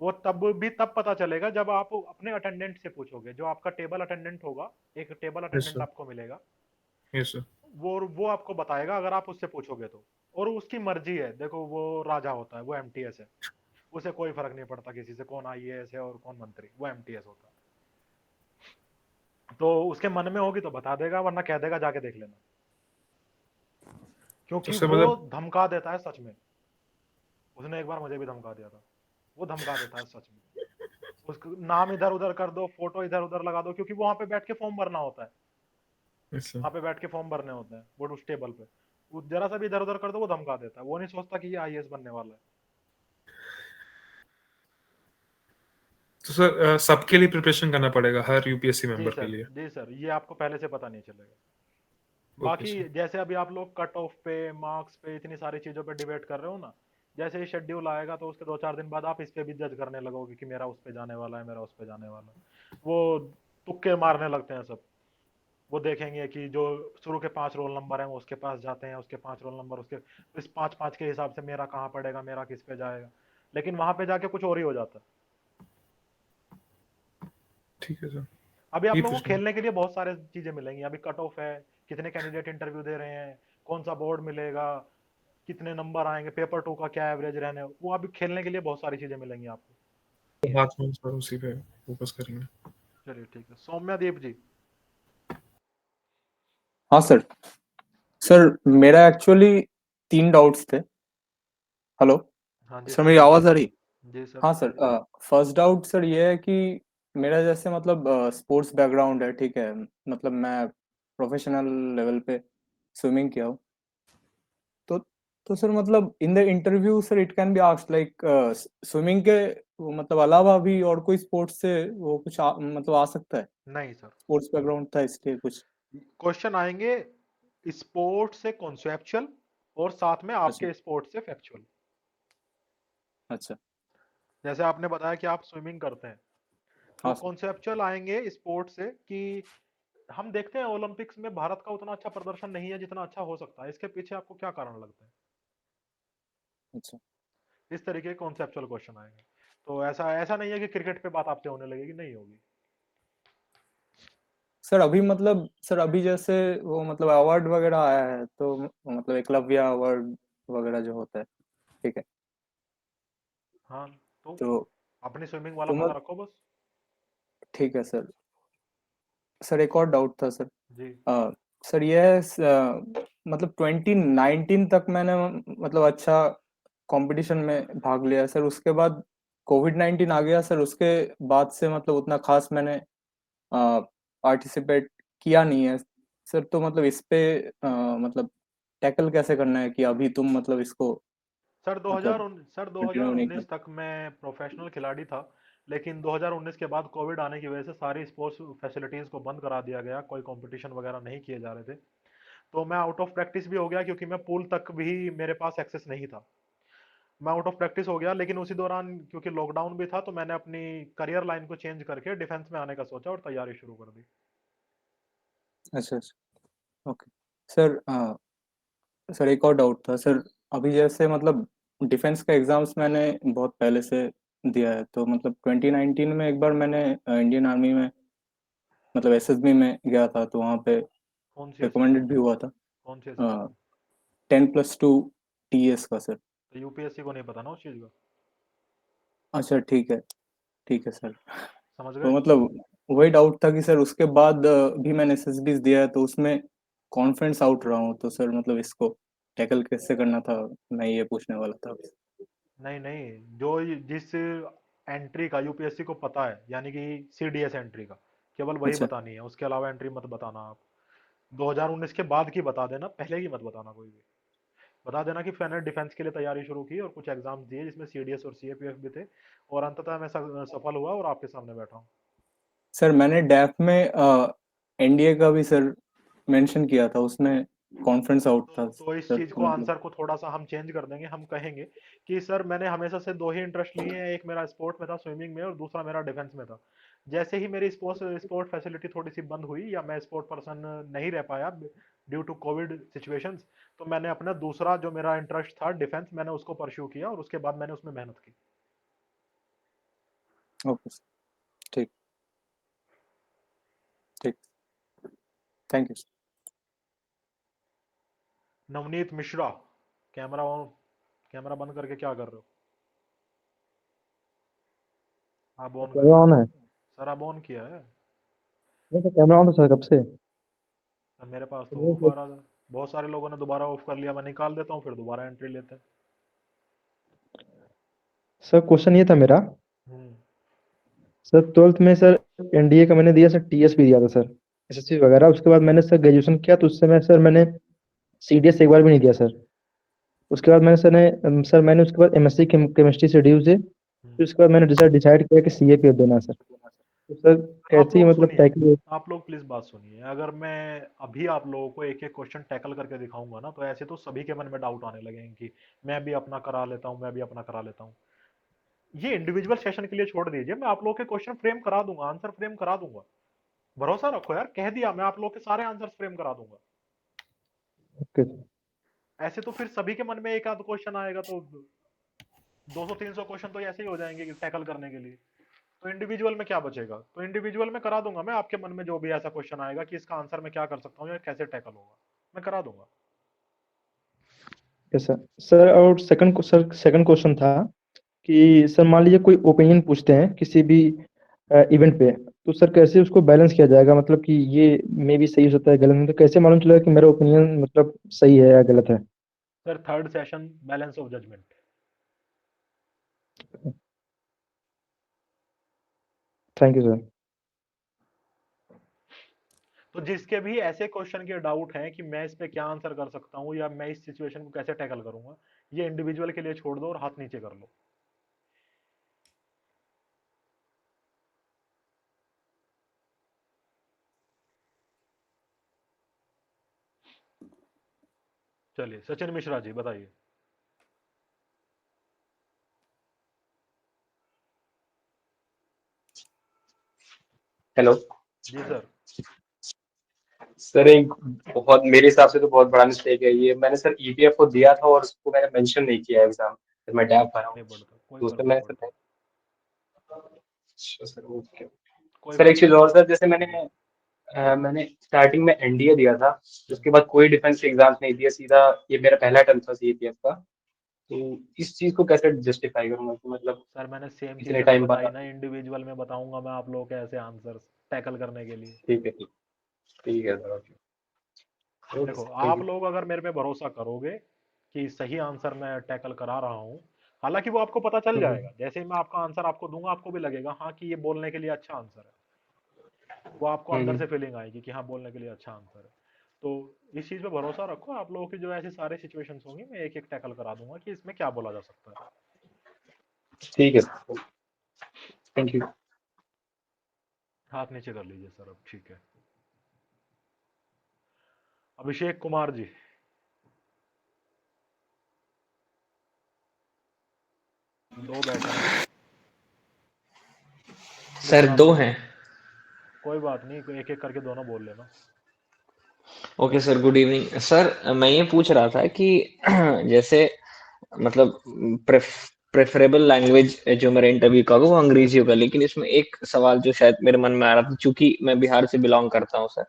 वो तब पता चलेगा जब आप अपने अटेंडेंट से पूछोगे, जो आपका टेबल अटेंडेंट होगा, एक टेबल यस अटेंडेंट सर, आपको मिलेगा, यस सर, वो आपको बताएगा अगर आप उससे पूछोगे तो। और उसकी मर्जी है, देखो वो राजा होता है, वो एमटीएस है, उसे कोई फर्क नहीं पड़ता किसी से कौन आईएएस है और कौन मंत्री, वो एमटीएस होता है। तो उसके मन में होगी तो बता देगा, वरना कह देगा जाके देख लेना, तो क्योंकि सर वो मतलब धमका देता है सच में। उसने एक बार मुझे भी धमका दिया था, वो धमका देता है सच में। उसका नाम इधर उधर कर दो, फोटो इधर उधर लगा दो, क्योंकि वो वहां पे बैठ के फॉर्म भरना होता है, यस सर। वहां पे बैठ के फॉर्म भरने होते हैं वो उस टेबल पे। वो जरा सा भी इधर उधर कर दो वो धमका देता है, वो नहीं सोचता कि ये आईएएस बनने वाला है। तो सर सबके लिए प्रिपरेशन करना पड़ेगा हर यूपीएससी जी मेंबर के सर, लिए? जी सर, ये आपको पहले से पता नहीं चलेगा। ओके बाकी सर। जैसे अभी आप लोग कट ऑफ पे, मार्क्स पे, इतनी सारी चीजों पे डिबेट कर रहे हो ना, जैसे ही शेड्यूल आएगा तो उसके 2-4 दिन बाद आप इस पे भी जज करने लगोगे कि मेरा उस पे जाने वाला है, मेरा उस पे जाने वाला है। वो तुक्के मारने लगते हैं सब। वो देखेंगे कि जो शुरू के 5 रोल नंबर हैं वो उसके पास जाते हैं, उसके 5 रोल नंबर उसके, इस 5-5 के हिसाब से मेरा कहाँ पड़ेगा, मेरा किस पे जाएगा, लेकिन वहां पे जाके कुछ और ही हो जाता है। ठीक है सर। अभी आप ये लोगों को पूछना खेलने के लिए बहुत सारे चीजें मिलेंगी। अभी कट ऑफ है, कितने कैंडिडेट इंटरव्यू दे रहे हैं, कौन सा बोर्ड मिलेगा, कितने नंबर आएंगे, पेपर 2 का क्या एवरेज रहने, वो अभी खेलने के लिए बहुत सारी चीजें मिलेंगी आपको। तो बात में सर उसी पे फोकस करेंगे। चलिए ठीक है, सौम्यादीप जी। हाँ सर। सर मेरा एक्चुअली 3 डाउट्स थे। हेलो, हाँ जी सर सर, मेरी बोलिए। आवाज आ रही? जी सर। हाँ सर। फर्स्ट डाउट सर ये है कि मेरा जैसे मतलब स्पोर्ट्स बैकग्राउंड है, ठीक है, मतलब मैं प्रोफेशनल लेवल पे स्विमिंग किया हूँ। तो तो सर मतलब in the interview sir it can be asked like swimming के वो मतलब अलावा भी और कोई स्पोर्ट्स से वो कुछ मतलब आ सकता है? नहीं सर, स्पोर्ट्स बैकग्राउंड था इसलिए कुछ। क्वेश्चन आएंगे स्पोर्ट से कॉन्सेप्चुअल और साथ में अच्छा, आपके स्पोर्ट से फैक्चुअल। अच्छा। जैसे आपने बताया कि आप स्विमिंग करते हैं, तो हाँ सर। कॉन्सेप्चुअल आएंगे स्पोर्ट से कि हम देखते हैं ओलंपिक्स में भारत का उतना अच्छा प्रदर्शन नहीं है जितना अच्छा हो सकता है, इसके पीछे आपको क्या कारण लगता है। अच्छा इस तरीके के कॉन्सेप्चुअल क्वेश्चन आएंगे। तो ऐसा ऐसा नहीं है कि क्रिकेट पे बात आपसे होने लगेगी, नहीं होगी। सर अभी मतलब सर अभी जैसे वो मतलब अवार्ड वगैरह आया है तो मतलब एकलव्य अवार्ड वगैरह जो होता है, ठीक है, हाँ, तो तो अपनी स्विमिंग वाला तो पता मत रखो बस। ठीक है सर। सर एक और डाउट था सर। जी। अ, सर ये है मतलब 2019 तक मैंने मतलब अच्छा कंपटीशन में भाग लिया सर, उसके बाद कोविड-19 आ गया सर, उसके बाद से मतलब उतना खास मैंने पार्टिसिपेट किया नहीं है सर। तो मतलब इस पे मतलब टैकल कैसे करना है कि अभी तुम मतलब इसको सर मतलब कंटिन्यू नहीं 2019 कर? तक मैं प्रोफेशनल खिलाड़ी था, लेकिन 2019 के बाद कोविड आने की वजह से सारी स्पोर्ट्स फैसिलिटीज को बंद करा दिया गया, कोई कंपटीशन वगैरह नहीं किए जा रहे थे। तो मैं आउट ऑफ प्रैक्टिस भी हो गया, क्योंकि मैं पूल तक भी मेरे पास एक्सेस नहीं था। मैं आउट ऑफ प्रैक्टिस हो गया, लेकिन उसी दौरान क्योंकि लॉकडाउन भी था तो मैंने अपनी करियर लाइन को चेंज करके डिफेंस में आने का सोचा और तैयारी शुरू कर दी। अच्छा, अच्छा। ओके। सर सर एक और डाउट था सर। अभी जैसे मतलब डिफेंस का एग्जाम्स मैंने बहुत पहले से दिया है, तो मतलब 2019 में एक बार मैंने इंडियन आर्मी में मतलब एसएसबी में गया था, तो वहाँ पे कौन सी एसएसबी? रिकमेंडेड भी हुआ था। कौन सी एसएसबी? 10+2 टीएस का सर। तो यूपीएससी को नहीं पता ना उस चीज का। अच्छा ठीक है सर। समझ तो गए? मतलब वही डाउट था कि सर उसके बाद भी मैंने एसएसबी दिया है, तो उसमें कॉन्फिडेंस आउट रहा हूँ, तो सर मतलब इसको टैकल कैसे करना था, मैं ये पूछने वाला था आपसे। नहीं नहीं, जिस एंट्री का यूपीएससी को पता है, यानी कि सीडीएस एंट्री का, केवल वही अच्छा, बतानी है, उसके अलावा एंट्री मत बताना आप। 2019 के बाद की बता देना, पहले की मत बताना कोई भी। बता देना कि मैंने डिफेंस के लिए तैयारी शुरू की और कुछ एग्जाम्स दिए जिसमें सीडीएस और सीएपीएफ भी थे, और अंततः मैं सफल हुआ और आपके सामने बैठा हूँ। सर मैंने डैफ में एनडीए का भी सर मेंशन किया था, उसमें कॉन्फ्रेंस आउट था तो इस सर, चीज तो को मतलब आंसर को थोड़ा सा हम चेंज कर देंगे, हम कहेंगे कि सर मैंने हमेशा से दो ही इंटरेस्ट लिए हैं, एक मेरा स्पोर्ट में था स्विमिंग में, और दूसरा मेरा डिफेंस में था। जैसे ही मेरी स्पोर्ट फैसिलिटी थोड़ी सी बंद हुई या मैं स्पोर्ट पर्सन नहीं रह पाया ड्यू टू कोविड सिचुएशंस, तो मैंने अपना दूसरा जो मेरा इंटरेस्ट था डिफेंस, मैंने उसको परस्यू किया और उसके बाद मैंने उसमें मेहनत की। ओके सर, ठीक ठीक, thank you. Navneet Mishra, camera on, camera बंद करके क्या कर रहे हो? आप ऑन कैमरा ऑन है? सर आप ऑन किया है? नहीं तो कैमरा ऑन था सर कब से। सर मेरे पास तो ऑफ आ रहा था, बहुत सारे लोगों ने दोबारा ऑफ कर लिया, मैं निकाल देता हूँ फिर दोबारा एंट्री लेते हैं। सर क्वेश्चन ये था मेरा, सर 12th में सर एनडीए का मैंने दिया सर, टीएस भी दिया था सर, एसएससी वगैरह। उसके बाद मैंने सर ग्रेजुएशन किया तो उस समय सर मैंने सीडीएस एक बार भी नहीं दिया सर। उसके बाद मैंने उसके बाद एमएससी केमिस्ट्री से ड्यू से, फिर उसके बाद मैंने डिसाइड किया कि सीएपीएफ देना है सर। तो सर कैसे मतलब टैकल? आप लोग प्लीज बात सुनिए, अगर मैं अभी आप लोगों को एक एक क्वेश्चन टैकल करके दिखाऊंगा ना, तो ऐसे तो सभी के मन में डाउट आने लगेंगे कि मैं भी अपना करा लेता हूँ, मैं भी अपना करा लेता हूँ। ये इंडिविजुअल सेशन के लिए छोड़ दीजिए, मैं आप लोगों के क्वेश्चन फ्रेम करा दूंगा, आंसर फ्रेम करा दूंगा, भरोसा रखो यार, कह दिया मैं आप लोगों के सारे आंसर फ्रेम करा दूंगा। ओके। ऐसे तो फिर सभी के मन में एक आध क्वेश्चन आएगा तो 200-300 क्वेश्चन तो ऐसे ही हो जाएंगे टैकल करने के लिए, तो इंडिविजुअल में क्या बचेगा? तो इंडिविजुअल में करा दूंगा मैं, आपके मन में जो भी ऐसा क्वेश्चन आएगा कि इसका आंसर मैं क्या कर सकता हूँ या कैसे टैकल होगा, मैं करा दूंगा। Yes sir. सर और सेकंड क्वेश्चन था कि सर मान लीजिए कोई ओपिनियन पूछते हैं किसी भी इवेंट पे, तो सर कैसे उसको बैलेंस किया जाएगा, मतलब कि ये मे भी सही हो सकता है गलत नहीं, तो कैसे मालूम चलेगा कि मेरा ओपिनियन मतलब सही है या गलत है? Sir third session balance of judgement. Thank you sir. तो जिसके भी ऐसे क्वेश्चन के डाउट हैं कि मैं इस पे क्या आंसर कर सकता हूँ या मैं इस सिचुएशन को कैसे टैकल करूंगा, ये इंडिविजुअल के लिए छोड़ दो और हाथ नीचे कर लो। चलिए सचिन मिश्रा जी बताइए। हेलो जी सर। सर, एक बहुत मेरे हिसाब से तो बहुत बड़ा मिस्टेक है ये। मैंने सर ईपीएफ को दिया था और उसको मैंने मेंशन नहीं किया एग्जाम, फिर मैं टैब भरा हूँ नहीं पड़ता, कोई तो फर्क उसमें नहीं मैंने पड़ता, सर ओके। कोई सर फर्क एक चीज नहीं और पड़ता। सर, जैसे मैंने स्टार्टिंग में एनडीए दिया था, उसके बाद कोई डिफेंस एग्जाम नहीं दिया, सीधा ये मेरा पहला अटेम्प्ट था सीपीएफ का। तो इस चीज को कैसे जस्टिफाई करूंगा कि मतलब सर मैंने सेम चीज इतने अभी टाइम बाद? बताई ना, इंडिविजुअल में बताऊंगा मैं आप लोगों के ऐसे आंसर्स टैकल करने के लिए। ठीक है, ठीक है सर, ओके। देखो थैंक आप यू। लोग अगर मेरे पे भरोसा करोगे कि सही आंसर मैं टैकल करा रहा हूँ, हालांकि वो आपको पता चल जाएगा जैसे ही मैं आपका आंसर आपको दूंगा, आपको भी लगेगा हाँ कि ये बोलने के लिए अच्छा आंसर है, वो आपको अंदर से फीलिंग आएगी कि हाँ बोलने के लिए अच्छा आंसर है। तो इस चीज पे भरोसा रखो, आप लोगों की जो ऐसी सारे सिचुएशंस होंगी मैं एक एक टैकल करा दूंगा कि इसमें क्या बोला जा सकता है। ठीक है सर, थैंक यू। हाथ नीचे कर लीजिए सर, अब ठीक है। अभिषेक कुमार जी। दो बैठे हैं सर, लेकिन आप दो हैं। कोई बात नहीं, एक एक करके दोनों बोल लेना। Okay sir, good evening sir. मैं ये पूछ रहा था कि जैसे मतलब प्रेफरेबल लैंग्वेज जो मेरा इंटरव्यू का होगा वो अंग्रेजी होगा, लेकिन इसमें एक सवाल जो शायद मेरे मन में आ रहा था, चूंकि मैं बिहार से बिलोंग करता हूँ सर,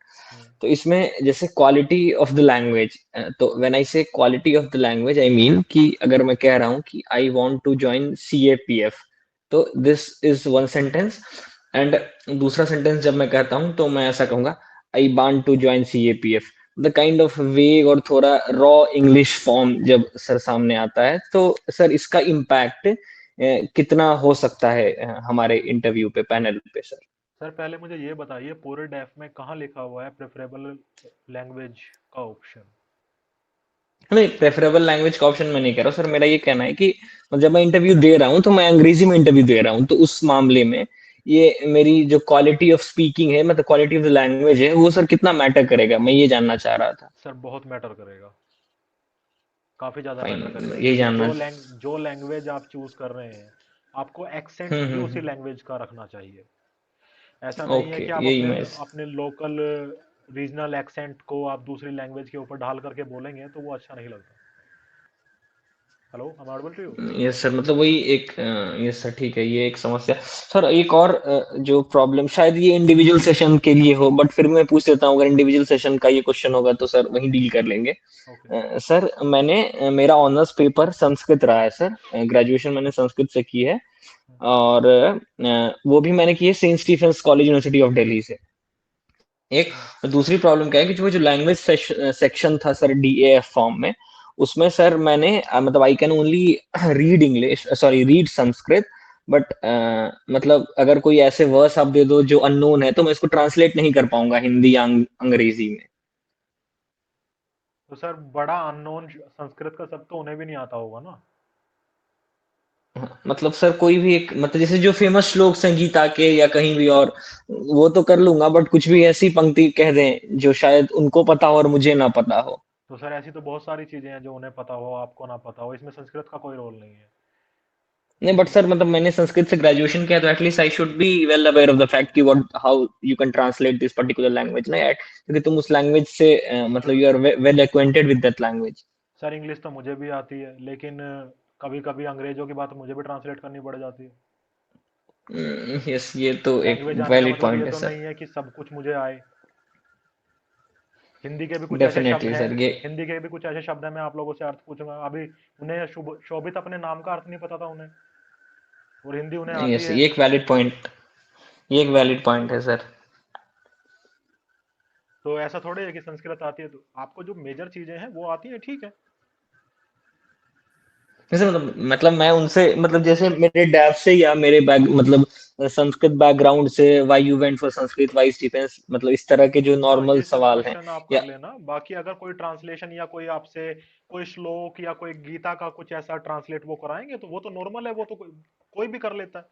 तो इसमें जैसे क्वालिटी ऑफ द लैंग्वेज, तो when I say quality of the language I mean कि अगर मैं कह रहा हूँ कि I want to join CAPF, तो this is one sentence. And दूसरा सेंटेंस जब मैं कहता हूँ तो मैं ऐसा कहूंगा, I want to join CAPF. The kind of vague और थोड़ा रॉ इंग्लिश फॉर्म जब सर सामने आता है, तो सर इसका इम्पैक्ट कितना हो सकता है हमारे इंटरव्यू पे, पैनल पे सर? सर पहले मुझे ये बताइए पूरे डेफ में कहाँ लिखा हुआ है प्रेफरेबल लैंग्वेज का ऑप्शन? नहीं, प्रेफरेबल लैंग्वेज का ऑप्शन मैं नहीं कह रहा सर, मेरा ये कहना है कि जब मैं इंटरव्यू दे रहा हूँ तो मैं अंग्रेजी में इंटरव्यू दे रहा हूँ, तो उस मामले में ये मेरी जो क्वालिटी ऑफ स्पीकिंग है, मतलब क्वालिटी ऑफ द लैंग्वेज है, वो सर कितना मैटर करेगा, मैं ये जानना चाह रहा था। सर बहुत मैटर करेगा, काफी ज्यादा फाइन, मैटर करेगा, यही क्योंकि जानना जो लैंग्वेज आप चूज कर रहे हैं आपको एक्सेंट भी उसी हम्म। लैंग्वेज का रखना चाहिए। ऐसा नहीं है ओके, कि आप यही अपने मैं अपने लोकल रीजनल एक्सेंट को आप दूसरी लैंग्वेज के ऊपर ढाल करके बोलेंगे तो वो अच्छा नहीं लगता। Hello, I am audible to you? Yes sir, मतलब वही एक यस सर, ठीक है, ये एक समस्या सर। एक और जो प्रॉब्लम, शायद ये इंडिविजुअल सेशन के लिए हो, बट फिर मैं पूछ लेता हूँ, अगर इंडिविजुअल सेशन का ये क्वेश्चन होगा तो सर वहीं डील कर लेंगे। सर मैंने मेरा ऑनर्स पेपर संस्कृत रहा है सर, ग्रेजुएशन मैंने संस्कृत से की है, और वो भी मैंने की है Saint Stephen's College University of Delhi से। एक दूसरी प्रॉब्लम क्या है कि जो लैंग्वेज सेक्शन था सर डीएएफ फॉर्म में, उसमें सर मैंने मतलब I can only read English, sorry read Sanskrit, but मतलब अगर कोई ऐसे वर्ड्स आप दे दो जो अननोन है तो मैं इसको ट्रांसलेट नहीं कर पाऊंगा हिंदी या अंग्रेजी में। तो सर बड़ा अननोन संस्कृत का शब्द तो उन्हें भी नहीं आता होगा ना। मतलब सर कोई भी एक, मतलब जैसे जो फेमस श्लोक संगीता के या कहीं भी और, वो तो कर लूंगा, बट कुछ भी ऐसी पंक्ति कह दें जो शायद उनको पता हो और मुझे ना पता हो। तो सर ऐसी तो बहुत सारी चीजें हैं जो उन्हें पता हो आपको ना पता हो, इसमें संस्कृत का कोई रोल नहीं है। नहीं बट सर, मतलब मैंने संस्कृत से ग्रेजुएशन किया, तो at least I should be well aware of the fact कि what how you can translate this particular language ना, क्योंकि तुम उस लैंग्वेज से मतलब you are well acquainted with that language. Sir English तो मुझे भी आती है, लेकिन कभी कभी अंग्रेजों की बात मुझे भी ट्रांसलेट करनी पड़ जाती है। यस, ये तो एक लैंग्वेज आने का वैलिड मतलब पॉइंट ये है तो सर। नहीं है कि सब कुछ मुझे आए। हिंदी के भी कुछ ऐसे शब्द डेफिनेटली हैं, सर, ये हिंदी के भी कुछ ऐसे शब्द हैं, मैं आप लोगों से अर्थ पूछूंगा। अभी उन्हें शोभित अपने नाम का अर्थ नहीं पता था उन्हें, और हिंदी उन्हें आती यस, है। ये एक वैलिड पॉइंट, ये एक वैलिड पॉइंट है सर। तो ऐसा थोड़ी है कि संस्कृत आती है तो आपको जो मेजर चीजें हैं वो आती है, ठीक है। जैसे मतलब मैं उनसे, मतलब जैसे मेरे डैब से या मेरे बैक मतलब संस्कृत बैकग्राउंड से, why you went for Sanskrit, why defence, मतलब इस तरह के जो हाँ, नॉर्मल ये सब सवाल हैं क्वेश्चन आप या कर लेना। बाकी अगर कोई ट्रांसलेशन या कोई आपसे कोई श्लोक या कोई गीता का कुछ ऐसा ट्रांसलेट वो कराएंगे तो वो तो नॉर्मल है, वो तो कोई भी कर लेता है,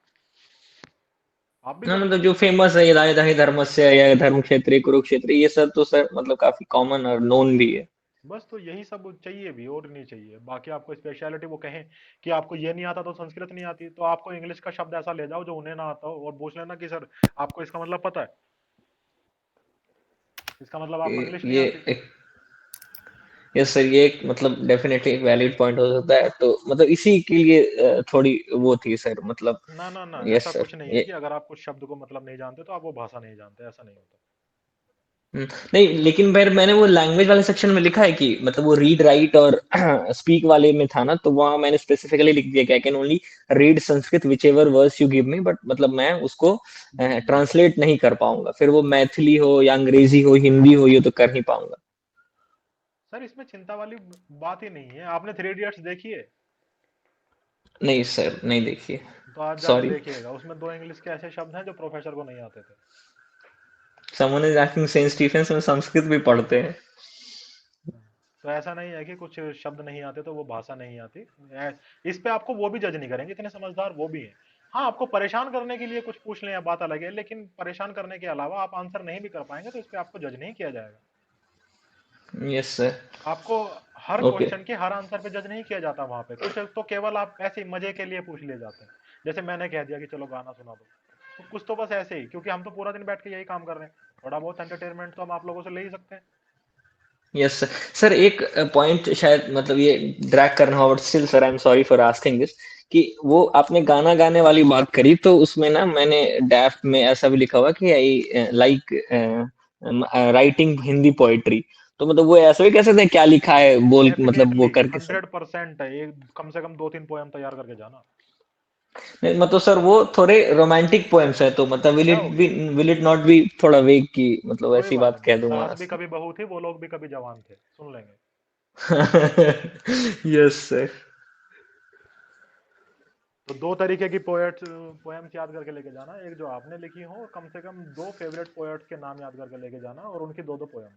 आप भी हाँ, कर मतलब लेना। जो फेमस है यदा यदा हि धर्मस्य या धर्म क्षेत्र कुरुक्षेत्र, ये सब तो सर मतलब काफी कॉमन और नोन भी है। बस तो यही सब चाहिए भी, और नहीं चाहिए। बाकी आपको स्पेशलिटी वो कहें कि आपको ये नहीं आता तो संस्कृत नहीं आती, तो आपको इंग्लिश का शब्द ऐसा ले जाओ जो उन्हें ना आता हो और पूछ लेना कि सर आपको इसका मतलब पता है, इसका मतलब आपको इंग्लिश नहीं ये आती। एक, यस सर, ये एक मतलब डेफिनेटली एक वैलिड पॉइंट हो सकता है, तो मतलब इसी के लिए थोड़ी वो थी सर, मतलब ना ना ना, यस ऐसा सर कुछ नहीं है ये। कि अगर आप कुछ शब्द को मतलब नहीं जानते तो आप वो भाषा नहीं जानते, ऐसा नहीं होता। नहीं, लेकिन फिर मैंने वो लैंग्वेज वाले सेक्शन में लिखा है कि मतलब वो रीड राइट और स्पीक वाले में था ना, तो वहां मैंने स्पेसिफिकली लिख दिया कि आई can only read Sanskrit which ever words you give me, but मतलब मैं उसको ट्रांसलेट नहीं कर पाऊंगा, फिर वो मैथिली हो या अंग्रेजी हो हिंदी हो, ये तो कर ही पाऊंगा। सर इसमें चिंता वाली बात ही नहीं है। आपने थ्री इडियट्स देखी है? नहीं सर, नहीं देखिए, तो आज जाके सॉरी। देखिएगा, उसमें दो इंग्लिश के ऐसे शब्द हैं जो प्रोफेसर को नहीं आते थे। Someone is asking Saint Stephen's में संस्कृत भी पढ़ते हैं। तो ऐसा नहीं है कि कुछ शब्द नहीं आते तो वो भाषा नहीं आती। इस पे आपको वो भी जज नहीं करेंगे, इतने समझदार वो भी हैं। हाँ, आपको परेशान करने के लिए कुछ पूछ लें या बात अलग है, लेकिन परेशान करने के अलावा आप आंसर नहीं भी कर पाएंगे तो इस पे आपको जज नहीं किया जाएगा। Yes sir. आपको हर ओके। क्वेश्चन के हर आंसर पे जज नहीं किया जाता वहां पे। कुछ तो केवल आप ऐसे ही मजे के लिए पूछ लिए जाते हैं, जैसे मैंने कह दिया कि चलो गाना सुना दो, तो कुछ तो बस ऐसे ही, क्योंकि हम तो पूरा दिन बैठ के यही काम कर रहे हैं, थोड़ा बहुत एंटरटेनमेंट तो हम आप लोगों से ले ही सकते हैं। Yes sir. सर एक पॉइंट शायद मतलब ये ड्रैग करना हो, but still sir I am sorry for asking this, कि वो आपने गाना गाने वाली बात करी, तो उसमें ना मैंने ड्राफ्ट में ऐसा भी लिखा हुआ कि I like writing Hindi poetry, तो मतलब वो ऐसा भी कह सकते हैं क्या लिखा है बोल, मतलब वो डेफिनेटली करके सब। 100% है, एक कम से कम 2-3 पोयम तैयार करके जाना। नहीं, मतलब सर वो थोड़े रोमांटिक पोएम्स है, तो मतलब क्या हो गया, विल इट नॉट बी थोड़ा वेग की, मतलब कोई ऐसी बात बात नहीं, कह दूं वहां सास भी से। कभी बहू थी, वो लोग भी कभी जवान थे, सुन लेंगे। Yes sir. तो दो तरीके की पोएम्स याद करके लेके जाना, एक जो आपने लिखी हो, और कम से कम दो फेवरेट पोएट्स के नाम याद करके लेके जाना, और उनकी दो दो पोएम।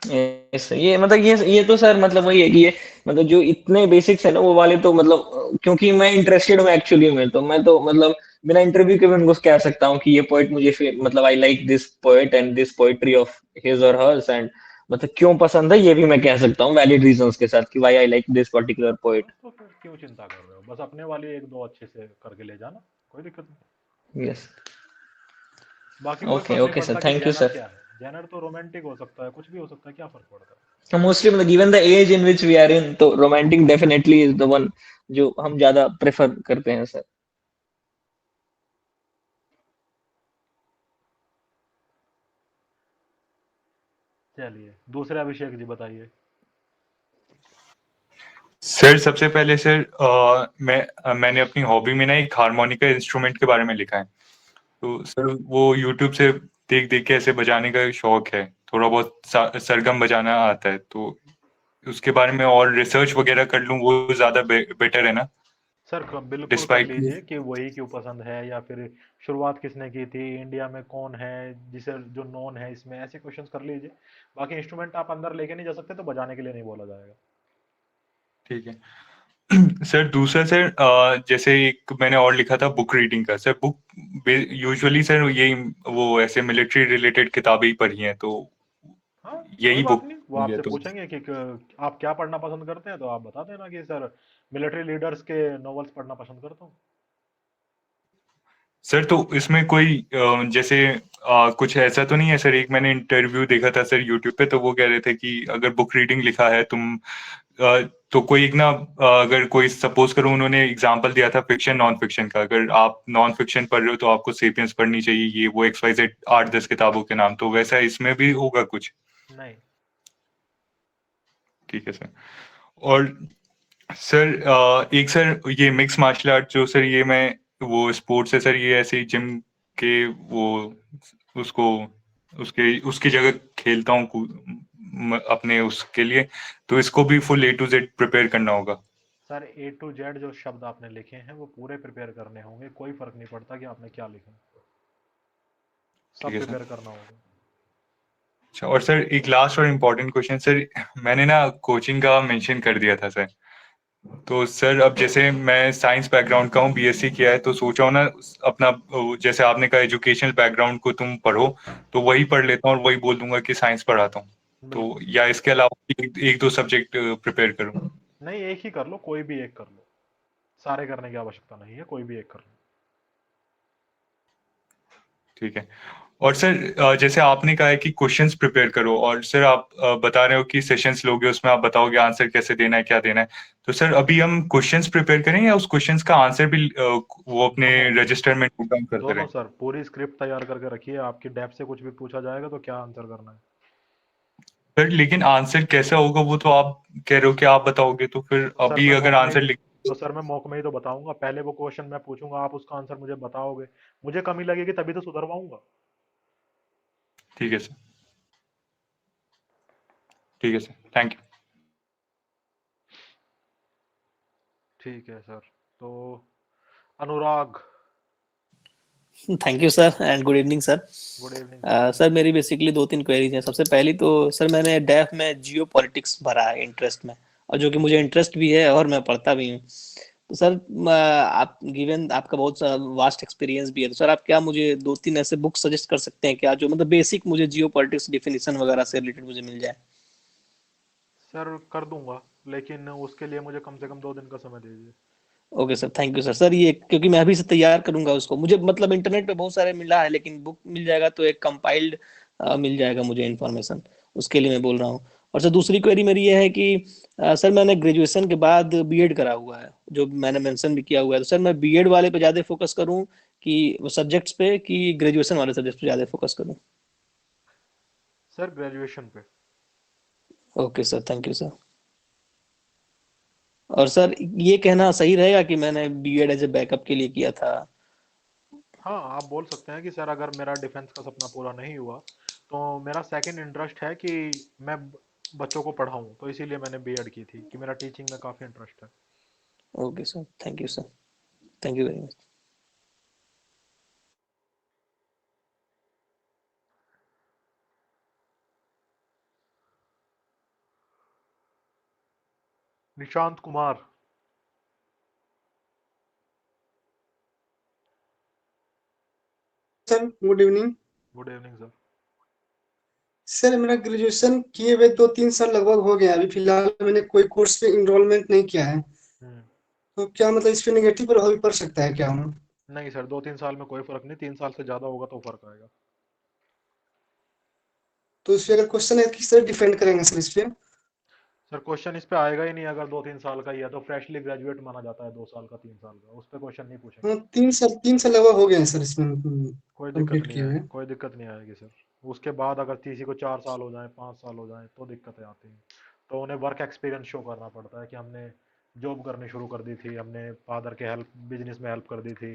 ये मतलब ये तो सर मतलब वही है कि ये मतलब जो इतने बेसिक्स है ना वो वाले, तो मतलब क्योंकि मैं इंटरेस्टेड हूँ एक्चुअली में, तो मैं तो मतलब बिना इंटरव्यू के भी उनको कह सकता हूँ कि ये पोएट मुझे मतलब I like this poet and this poetry of his और हर्स, एंड मतलब क्यों पसंद है ये भी मैं कह सकता हूँ वैलिड रीजंस के साथ कि why I like this particular poet. बस तो फिर क्यों चिंता कर रहे हो, बस अपने वाली एक दो अच्छे से करके ले जाना, कोई दिक्कत नहीं। यस बाकी कोई ओके फर्क नहीं ओके सर, पड़ता कि थैंक यू जेनर सर। क्या है, जेनर तो रोमांटिक हो सकता है, कुछ भी हो सकता है, क्या फर्क पड़ता है। मोस्टली मतलब given the age in which we are in, तो romantic definitely is the one जो हम ज्यादा प्रेफर करते हैं सर। चलिए दूसरे अभिषेक जी बताइए। सर सबसे पहले सर मैंने अपनी हॉबी में ना एक हारमोनिका इंस्ट्रूमेंट के बारे में लिखा है, तो सर वो यूट्यूब से देख देख के ऐसे बजाने का शौक है, थोड़ा बहुत सरगम बजाना आता है, तो उसके बारे में और रिसर्च वगैरह कर लूँ वो ज्यादा बेटर है ना। सर बिल्कुल कर डिस्पाइट लीजिए कि वही क्यों पसंद है, या फिर शुरुआत किसने की थी, इंडिया में कौन है जिसे जो नॉन है इसमें, ऐसे क्वेश्चंस कर लीजिए। बाकी इंस्ट्रूमेंट आप अंदर लेके नहीं जा सकते तो बजाने के लिए नहीं बोला जाएगा। ठीक है। सर दूसरा सर जैसे एक मैंने और लिखा था बुक रीडिंग का, सर बुक यूजुअली सर यही वो ऐसे मिलिट्री रिलेटेड किताबें ही पढ़ी हैं, तो हाँ कोई यही बात बुक नहीं, वो आपसे पूछेंगे कि आप क्या पढ़ना पसंद करते हैं, तो आप बता देना कि सर मिलिट्री लीडर्स के नॉवेल्स पढ़ना पसंद करता हूँ। सर तो इसमें कोई जैसे कुछ ऐसा तो नहीं है सर, एक मैंने इंटरव्यू देखा था सर यूट्यूब पे, तो वो कह रहे थे कि अगर बुक रीडिंग लिखा है तुम तो कोई एक ना अगर कोई सपोज करो उन्होंने एग्जांपल दिया था फिक्शन नॉन फिक्शन का, अगर आप नॉन फिक्शन पढ़ रहे हो तो आपको सेपियंस पढ़नी चाहिए, ये वो XYZ 8-10 किताबों के नाम, तो वैसा इसमें भी होगा कुछ? नहीं। ठीक है सर। और सर एक सर ये मिक्स मार्शल आर्ट जो सर ये मैं वो स्पोर्ट्स है सर, ये ऐसे ही जिम के वो उसको उसके उसकी जगह खेलता हूँ अपने उसके लिए, तो इसको भी full A to Z prepare करना होगा? सर A to Z जो शब्द आपने लिखे हैं वो पूरे प्रिपेयर करने होंगे, कोई फर्क नहीं पड़ता कि आपने क्या लिखा, सब ठीक है प्रिपेयर सर। करना होगा। अच्छा, और सर एक लास्ट और इम्पोर्टेंट क्वेश्चन सर, मैंने ना कोचिंग का मेंशन कर दिया था सर, तो सर अब जैसे मैं साइंस बैकग्राउंड का हूँ, BSc किया है, तो सोचा हूँ ना अपना जैसे आपने कहा एजुकेशनल बैकग्राउंड को तुम पढ़ो, तो वही पढ़ लेता हूँ और वही बोल दूंगा कि साइंस पढ़ाता हूँ, तो या इसके अलावा एक दो सब्जेक्ट प्रिपेयर करूँ? नहीं, एक ही कर लो, कोई भी एक कर लो, सारे करने की आवश्यकता नहीं है, कोई भी एक कर लो। ठीक है। और सर जैसे आपने कहा है कि क्वेश्चंस प्रिपेयर करो, और सर आप बता रहे हो कि सेशंस लोगे उसमें आप बताओगे आंसर कैसे देना है, क्या देना है, तो सर अभी हम क्वेश्चंस प्रिपेयर करें या उस क्वेश्चंस का आंसर भी वो अपने रजिस्टर में नोट डाउन करते दोनों रहें? सर, पूरी स्क्रिप्ट तैयार करके रखिए, आपकी डेप्थ से कुछ भी पूछा जाएगा तो क्या आंसर करना है। सर लेकिन आंसर कैसा होगा वो तो आप कह रहे हो कि आप बताओगे, तो फिर सर अभी मैं अगर मौके आंसर में लिख तो सर मैं मौके में ही तो बताऊंगा, पहले वो क्वेश्चन मैं पूछूंगा, आप उसका आंसर मुझे बताओगे, मुझे कमी लगेगी तभी तो सुधरवाऊंगा। ठीक है सर। ठीक है सर, थैंक यू। ठीक है सर, तो Anurag. Thank you sir and good evening sir. Good evening sir मेरी बेसिकली 2-3 क्वेरीज हैं। सबसे पहली तो सर मैंने डेफ में जियो पॉलिटिक्स भरा है इंटरेस्ट में, और जो कि मुझे इंटरेस्ट भी है और मैं पढ़ता भी हूँ। तो सर आप गिवन आपका बहुत वास्ट एक्सपीरियंस भी है, तो सर आप क्या मुझे 2-3 ऐसे बुक सजेस्ट कर सकते हैं क्या, जो मतलब बेसिक मुझे जियो पॉलिटिक्स डिफिनीशन वगैरह से रिलेटेड मुझे मिल जाए? सर कर दूंगा, लेकिन उसके लिए मुझे कम से कम 2 दिन का समय दीजिए। Okay sir, thank you sir. Sir ये क्योंकि मैं अभी से तैयार करूंगा उसको, मुझे मतलब इंटरनेट पे बहुत सारे मिला है, लेकिन बुक मिल जाएगा तो एक कंपाइल्ड मिल जाएगा मुझे इन्फॉर्मेशन, उसके लिए मैं बोल रहा हूँ। और सर दूसरी क्वेरी मेरी ये है कि सर मैंने ग्रेजुएशन के बाद बीएड करा हुआ है, जो मैंने मेंशन भी किया हुआ है, तो सर मैं बीएड वाले पे ज्यादा फोकस करूँ कि सब्जेक्ट्स पे, कि ग्रेजुएशन वाले सब्जेक्ट पे ज्यादा फोकस करूँ? सर ग्रेजुएशन पे। Okay sir, thank you sir. और सर ये कहना सही रहेगा कि मैंने बीएड एज ए बैकअप के लिए किया था? हाँ आप बोल सकते हैं कि सर अगर मेरा डिफेंस का सपना पूरा नहीं हुआ तो मेरा सेकंड इंटरेस्ट है कि मैं बच्चों को पढ़ाऊं, तो इसीलिए मैंने बीएड की थी कि मेरा टीचिंग में काफी इंटरेस्ट है। Okay sir, thank you sir, thank you very much. Nishant Kumar. Sir good evening. Good evening sir. Sir मेरा ग्रेजुएशन किए हुए 2-3 साल लगभग हो गया, अभी फिलहाल मैंने कोई कोर्स पे इनरोलमेंट नहीं किया है, तो क्या मतलब इस पे नेगेटिव प्रभाव भी पड़ सकता है क्या? नहीं सर, 2-3 साल में कोई फर्क नहीं, 3 साल से ज्यादा होगा तो फर्क आएगा। तो इस पे अगर क्वेश्चन है किस तरह डिफेंड करेंगे सर इस पे? सर क्वेश्चन इस पे आएगा ही नहीं, अगर 2-3 साल का ही है तो फ्रेशली ग्रेजुएट माना जाता है, 2 साल का 3 साल का, उस पे क्वेश्चन नहीं पूछेंगे। हाँ, 3 साल लगभग हो गए हैं सर इसमें कोई दिक्कत कंप्लीट नहीं किए हुए। है, कोई दिक्कत नहीं आएगी सर। उसके बाद अगर किसी को 4 साल हो जाए, 5 साल हो जाए तो दिक्कतें आती हैं। तो उन्हें वर्क एक्सपीरियंस शो करना पड़ता है कि हमने जॉब करनी शुरू कर दी थी, हमने फादर के हेल्प बिजनेस में हेल्प कर दी थी,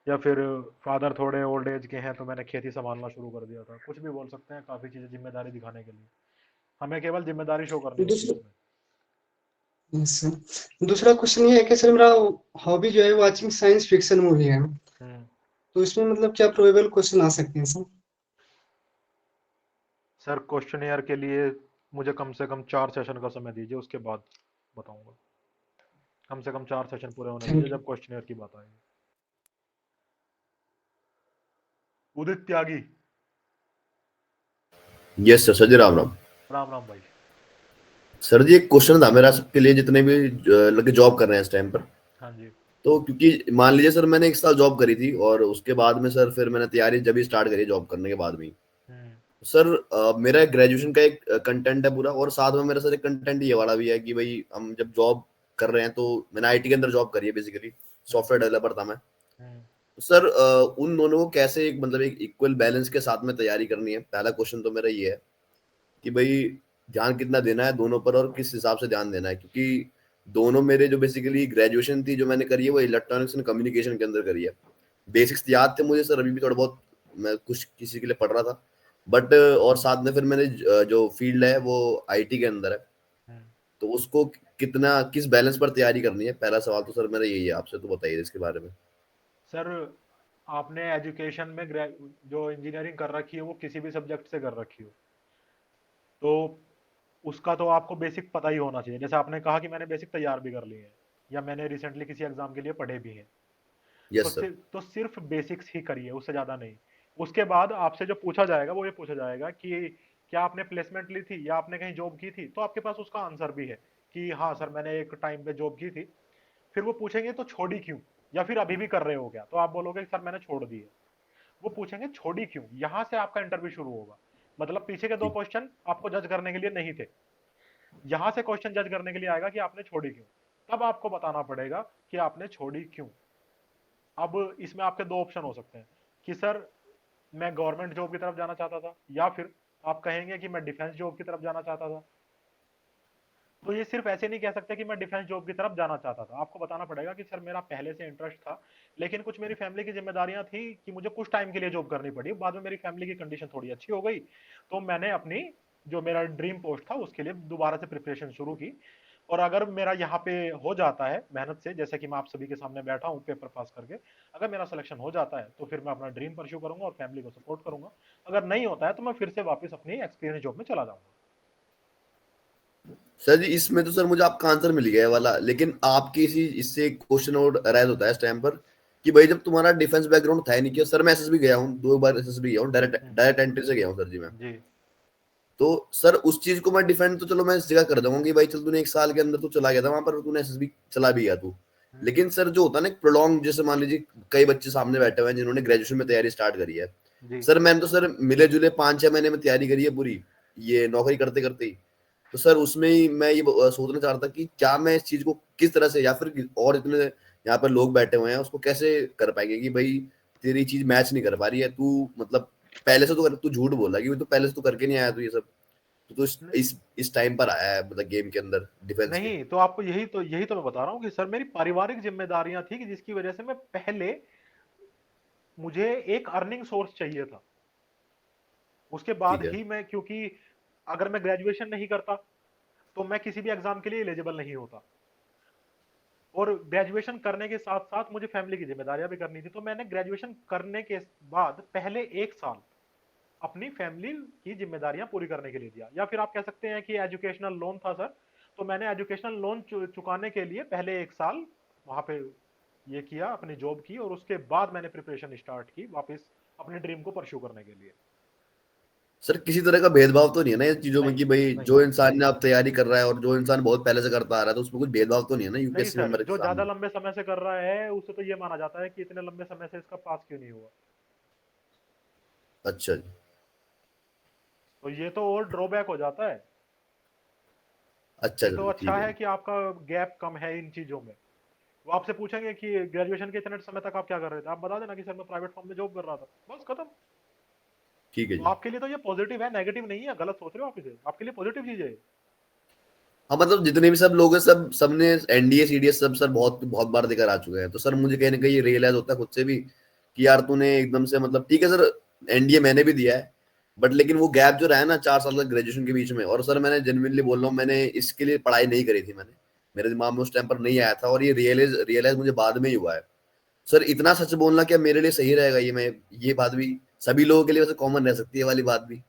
या फिर फादर थोड़े ओल्ड एज के हैं तो मैंने खेती संभालना शुरू कर दिया था। कुछ भी बोल सकते हैं, काफ़ी चीज़ें जिम्मेदारी दिखाने के लिए। हमें केवल जिम्मेदारी शो करनी होती है दूसरा इसमें। yes, सर दूसरा क्वेश्चन ये है कि सर मेरा हॉबी जो है वाचिंग साइंस फिक्शन मूवी है, तो इसमें मतलब क्या प्रोबेबल क्वेश्चन आ सकते हैं सर? सर क्वेश्चनियर के लिए मुझे कम से कम 4 सेशन का समय दीजिए, उसके बाद बताऊंगा। कम से कम 4 सेशन पूरे होने दीजिए जब क्वेश्चनियर की बात आएगी। उदित त्यागी। यस सर, सर जी राम राम। राम राम भाई। सर जी एक क्वेश्चन था मेरा सबके लिए, जितने भी लगे जॉब कर रहे हैं इस टाइम पर। हाँ जी। तो क्योंकि मान लीजिए सर मैंने 1 साल जॉब करी थी और उसके बाद में सर फिर मैंने तैयारी जब ही स्टार्ट करी जॉब करने के बाद में। सर मेरा ग्रेजुएशन का एक कंटेंट है पूरा, और साथ में मेरा सर एक कंटेंट ये वाला भी है कि भाई हम जब जॉब कर रहे हैं, तो मैंने आईटी के अंदर जॉब करी है, बेसिकली सॉफ्टवेयर डेवलपर था मैं। सर उन दोनों को कैसे एक मतलब एक इक्वल बैलेंस के साथ में तैयारी करनी है, पहला क्वेश्चन तो मेरा ये है कि भाई ध्यान कितना देना है दोनों पर और किस हिसाब से ध्यान देना है, क्योंकि दोनों मेरे जो बेसिकली ग्रेजुएशन थी जो मैंने करी है वो इलेक्ट्रॉनिक्स एंड कम्युनिकेशन के अंदर करी है। बेसिक्स याद थे मुझे सर, अभी भी थोड़ा बहुत मैं कुछ किसी के लिए पढ़ रहा था, बट और साथ में फिर मैंने जो फील्ड है वो आईटी के अंदर है, तो उसको कितना किस बैलेंस पर तैयारी करनी है, पहला सवाल तो सर मेरा यही है आपसे, तो बताइए इसके बारे में। सर आपने एजुकेशन में जो इंजीनियरिंग कर रखी है वो किसी भी सब्जेक्ट से कर रखी हो तो उसका तो आपको बेसिक पता ही होना चाहिए। जैसे आपने कहा कि मैंने बेसिक तैयार भी कर लिए हैं या मैंने रिसेंटली किसी एग्जाम के लिए पढ़े भी हैं, यस सर। तो सिर्फ बेसिक्स ही करिए, उससे ज़्यादा नहीं। उसके बाद आपसे जो पूछा जाएगा वो ये पूछा जाएगा कि क्या आपने प्लेसमेंट ली थी या आपने कहीं जॉब की थी, तो आपके पास उसका आंसर भी है कि हाँ सर मैंने एक टाइम पे जॉब की थी। फिर वो पूछेंगे तो छोड़ी क्यों, या फिर अभी भी कर रहे हो क्या, तो आप बोलोगे सर मैंने छोड़ दी है। वो पूछेंगे छोड़ी क्यों, यहाँ से आपका इंटरव्यू शुरू होगा। मतलब पीछे के 2 क्वेश्चन आपको जज करने के लिए नहीं थे, यहाँ से क्वेश्चन जज करने के लिए आएगा कि आपने छोड़ी क्यों। तब आपको बताना पड़ेगा कि आपने छोड़ी क्यों। अब इसमें आपके 2 ऑप्शन हो सकते हैं कि सर मैं गवर्नमेंट जॉब की तरफ जाना चाहता था, या फिर आप कहेंगे कि मैं डिफेंस जॉब की तरफ जाना चाहता था। तो ये सिर्फ ऐसे नहीं कह सकते कि मैं डिफेंस जॉब की तरफ जाना चाहता था, आपको बताना पड़ेगा कि सर मेरा पहले से इंटरेस्ट था, लेकिन कुछ मेरी फैमिली की जिम्मेदारियां थी कि मुझे कुछ टाइम के लिए जॉब करनी पड़ी। बाद में मेरी फैमिली की कंडीशन थोड़ी अच्छी हो गई, तो मैंने अपनी जो मेरा ड्रीम पोस्ट था उसके लिए दोबारा से प्रिपरेशन शुरू की। और अगर मेरा यहाँ पे हो जाता है मेहनत से, जैसे कि मैं आप सभी के सामने बैठा हूँ पेपर पास करके, अगर मेरा सिलेक्शन हो जाता है तो फिर मैं अपना ड्रीम परस्यू करूंगा और फैमिली को सपोर्ट करूंगा। अगर नहीं होता है तो मैं फिर से वापस अपनी एक्सपीरियंस जॉब में चला जाऊंगा। सर जी इसमें तो सर मुझे आपका आंसर मिल गया है वाला, लेकिन आपकी इसी इससे एक क्वेश्चन और राइज होता है इस टाइम पर कि भाई जब तुम्हारा डिफेंस बैकग्राउंड था नहीं, कि सर मैं एसएसबी गया हूँ 2 बार, एसएसबी गया हूँ, डायरेक्ट एंट्री से गया हूँ सर जी मैं। तो सर उस चीज को मैं डिफेंड तो चलो मैं इस जगह कर दूंगा कि भाई चल तूने 1 साल के अंदर तो चला गया था वहां पर, तूने एसएसबी चला भी गया तू, लेकिन सर जो होता है ना प्रोलॉन्ग, जैसे मान लीजिए कई बच्चे सामने बैठे हुए हैं जिन्होंने ग्रेजुएशन में तैयारी स्टार्ट करी है। सर मैंने तो सर मिले जुले 5-6 महीने में तैयारी करी है पूरी, ये नौकरी करते करते ही। तो सर उसमें ही मैं ये सोचना चाह रहा था कि क्या मैं इस चीज को किस तरह से, या फिर और इतने यहाँ पर लोग बैठे हुए हैं उसको कैसे कर पाएंगे कि भाई तेरी चीज मैच नहीं कर पा रही है, तू मतलब पहले से तो तू झूठ बोला कि तो पहले से तो करके नहीं आया तू ये सब, तो इस टाइम पर आया है मतलब गेम के अंदर डिफेंस के। नहीं, तो आपको यही तो मैं बता रहा हूँ कि सर मेरी पारिवारिक जिम्मेदारियां थी कि जिसकी वजह से मैं पहले मुझे एक अर्निंग सोर्स चाहिए था। उसके बाद ही मैं, क्योंकि अगर मैं ग्रेजुएशन नहीं करता तो मैं किसी भी एग्जाम के लिए एलिजिबल नहीं होता, और ग्रेजुएशन करने के साथ साथ मुझे फैमिली की जिम्मेदारियां भी करनी थी। तो मैंने ग्रेजुएशन करने के बाद पहले 1 साल अपनी फैमिली की जिम्मेदारियां पूरी करने के लिए दिया, या फिर आप कह सकते हैं कि एजुकेशनल लोन था सर, तो मैंने एजुकेशनल लोन चुकाने के लिए पहले 1 साल वहां पे ये किया, अपनी जॉब की, और उसके बाद मैंने प्रिपरेशन स्टार्ट की वापस अपने ड्रीम को परस्यू करने के लिए। सर किसी तरह का भेदभाव तो नहीं है ना इस चीजों में कि भाई जो इंसान ने आप तैयारी कर रहा है और जो इंसान बहुत पहले से करता आ रहा है, तो उसमें कुछ भेदभाव तो नहीं है ना नहीं यूपीएससी सर, मेंबर के जो ज्यादा सामने। लंबे समय से कर रहा है उससे तो ये माना जाता है कि इतने लंबे समय से इसका पास क्यों नहीं हुआ। अच्छा जी। तो ये तो और ड्रॉबैक हो जाता है। अच्छा ये तो सर ठीक अच्छा है। है कि आपका गैप कम है इन चीजों में। वो आपसे पूछेंगे कि ग्रेजुएशन के इतने समय तक आप क्या कर रहे थे, आप बता देना कि सर मैं प्राइवेट फर्म में जॉब कर रहा था, बस खत्म। ठीक है तो जी। आपके लिए तो ये पॉजिटिव है, नेगेटिव नहीं है, गलत सोच रहे हो आप इसे, आपके लिए पॉजिटिव चीज है। हाँ मतलब जितने भी सब लोग हैं सब सबने एनडीए सीडीएस सब सर बहुत बहुत बार देकर आ चुके हैं, तो सर मुझे कहीं ना कहीं रियलाइज होता है खुद से भी कि यार तूने एकदम से मतलब ठीक है सर, एनडीए मैंने भी दिया है, बट लेकिन वो गैप जो रहा है ना 4 साल का ग्रेजुएशन के बीच में, और सर मैंने जेन्युइनली बोल रहा हूँ मैंने इसके लिए पढ़ाई नहीं करी थी, मैंने मेरे दिमाग में उस टाइम पर नहीं आया था, और ये रियलाइज मुझे बाद में ही हुआ है। सर इतना सच बोलना क्या मेरे लिए सही रहेगा, ये मैं ये बात भी सभी लोगों के लिए वैसे कॉमन रह सकती है वाली बात भी।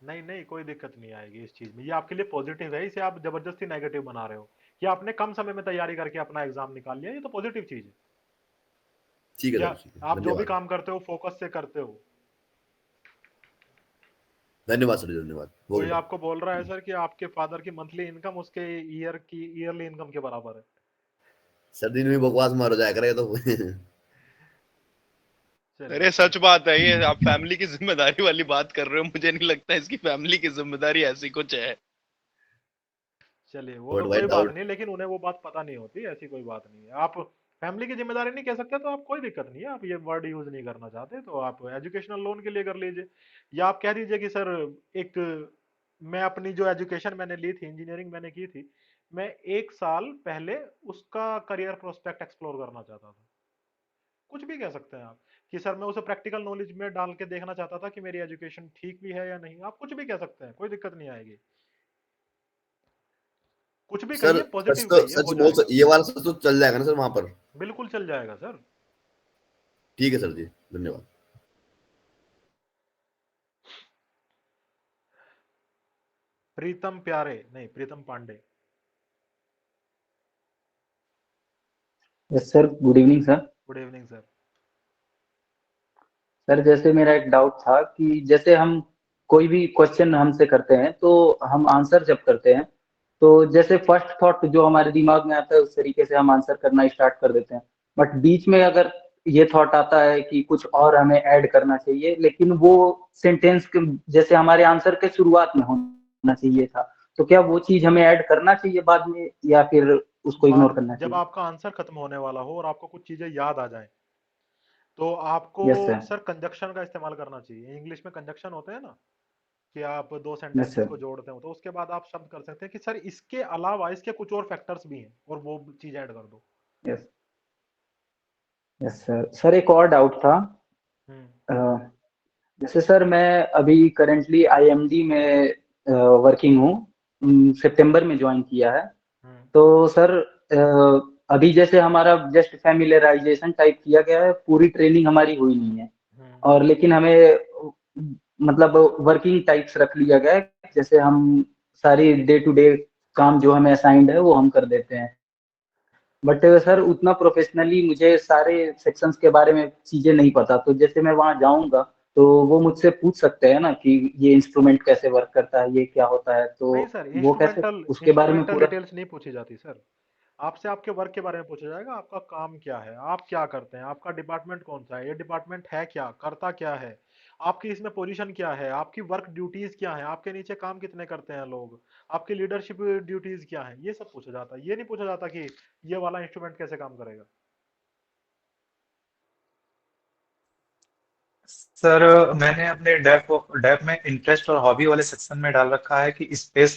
नहीं नहीं, कोई दिक्कत नहीं आएगी इस चीज में, ये आपके लिए पॉजिटिव है, इसे आप जबरदस्ती नेगेटिव बना रहे हो कि आपने कम समय में तैयारी करके अपना एग्जाम निकाल लिया, ये तो पॉजिटिव चीज है। ठीक है या सर, ठीक है, आप जो भी धन्यवाद। काम करते हो फोकस से करते हो। धन्यवाद सर, धन्यवाद। कोई वेल डन। आपको बोल रहा है सर कि आपके फादर की मंथली इनकम उसके ईयरली इनकम के बराबर है। सर्दी में भी बकवास मारो जाया करेगा तो अरे सच बात है ये, आप फैमिली की जिम्मेदारी वाली बात कर रहे हो, मुझे नहीं लगता इसकी फैमिली की जिम्मेदारी ऐसी कुछ है। चलिए वो बट तो भाई कोई बात डाउट। नहीं, लेकिन उन्हें वो बात पता नहीं होती, ऐसी कोई बात नहीं है। आप फैमिली की जिम्मेदारी नहीं कह सकते तो आप कोई दिक्कत नहीं है, आप ये वर्ड यूज नहीं करना चाहते तो आप एजुकेशनल लोन के लिए कर लीजिए, या आप कह दीजिए कि सर एक मैं अपनी जो एजुकेशन मैंने ली थी, इंजीनियरिंग मैंने की थी, मैं 1 साल पहले उसका करियर प्रोस्पेक्ट एक्सप्लोर करना चाहता था। कुछ भी कह सकते हैं आप कि सर मैं उसे प्रैक्टिकल नॉलेज में डाल के देखना चाहता था कि मेरी एजुकेशन ठीक भी है या नहीं, आप कुछ भी कह सकते हैं, कोई दिक्कत नहीं आएगी। कुछ भी सर कहिए, सच पॉजिटिव तो कहिए, सच हो बोल जाएगा। ये वाला सच तो चल जाएगा ना सर वहां पर। बिल्कुल चल जाएगा सर। ठीक है सर जी, धन्यवाद। प्रीतम प्यारे नहीं, Pritam Pandey. Yes sir, good evening sir. Good evening sir. Sir जैसे मेरा एक डाउट था कि जैसे हम कोई भी क्वेश्चन हमसे करते हैं तो हम आंसर जब करते हैं तो जैसे फर्स्ट थॉट जो हमारे दिमाग में आता है उस तरीके से हम आंसर करना स्टार्ट कर देते हैं, बट बीच में अगर ये थॉट आता है कि कुछ और हमें ऐड करना चाहिए, लेकिन वो सेंटेंस जैसे हमारे आंसर के शुरुआत में होना चाहिए था, तो क्या वो चीज हमें ऐड करना चाहिए बाद में या फिर उसको इग्नोर बाद करना जब चाहिए? आपका आंसर खत्म होने वाला हो और आपको कुछ चीजें याद आ जाएं, तो आपको यस सर। सर कंजक्शन का इस्तेमाल करना चाहिए। इंग्लिश में कंजक्शन होते हैं ना, कि आप दो यस सेंटेंसेस सर। को जोड़ते हो, तो उसके बाद आप शब्द कर सकते हैं कि सर इसके अलावा इसके कुछ और फैक्टर्स भी हैं, और वो चीज ऐड कर दो। Yes yes sir. सर एक और डाउट था। अ, जैसे सर मैं अभी करेंटली आईएमडी में वर्किंग हूँ, सितंबर में ज्वाइन किया है। तो सर अभी जैसे हमारा जस्ट फैमिलियराइजेशन टाइप किया गया है, पूरी ट्रेनिंग हमारी हुई नहीं है, और लेकिन हमें मतलब वर्किंग टाइप्स रख लिया गया है, जैसे हम सारी डे टू डे काम जो हमें असाइंड है वो हम कर देते हैं, बट सर उतना प्रोफेशनली मुझे सारे सेक्शंस के बारे में चीजें नहीं पता, तो जैसे मैं वहां जाऊंगा तो वो मुझसे पूछ सकते हैं ना कि ये इंस्ट्रूमेंट कैसे वर्क करता है, ये क्या होता है, तो नहीं सर, वो कैसे इंस्ट्रूमेंटल उसके बारे में इंस्ट्रूमेंटल पूरा? डिटेल्स नहीं पूछी जाती सर। आपसे आपके वर्क के बारे में पूछा जाएगा, आपका काम क्या है, आप क्या करते हैं, आपका डिपार्टमेंट कौन सा है, ये डिपार्टमेंट है क्या, करता क्या है, आपकी इसमें पोजीशन क्या है, आपकी वर्क ड्यूटीज क्या है, आपके नीचे काम कितने करते हैं लोग, आपकी लीडरशिप ड्यूटीज क्या है, ये सब पूछा जाता है। ये नहीं पूछा जाता कि ये वाला इंस्ट्रूमेंट कैसे काम करेगा। सर मैंने अपने डेप में इंटरेस्ट और हॉबी वाले सेक्शन में डाल रखा है कि स्पेस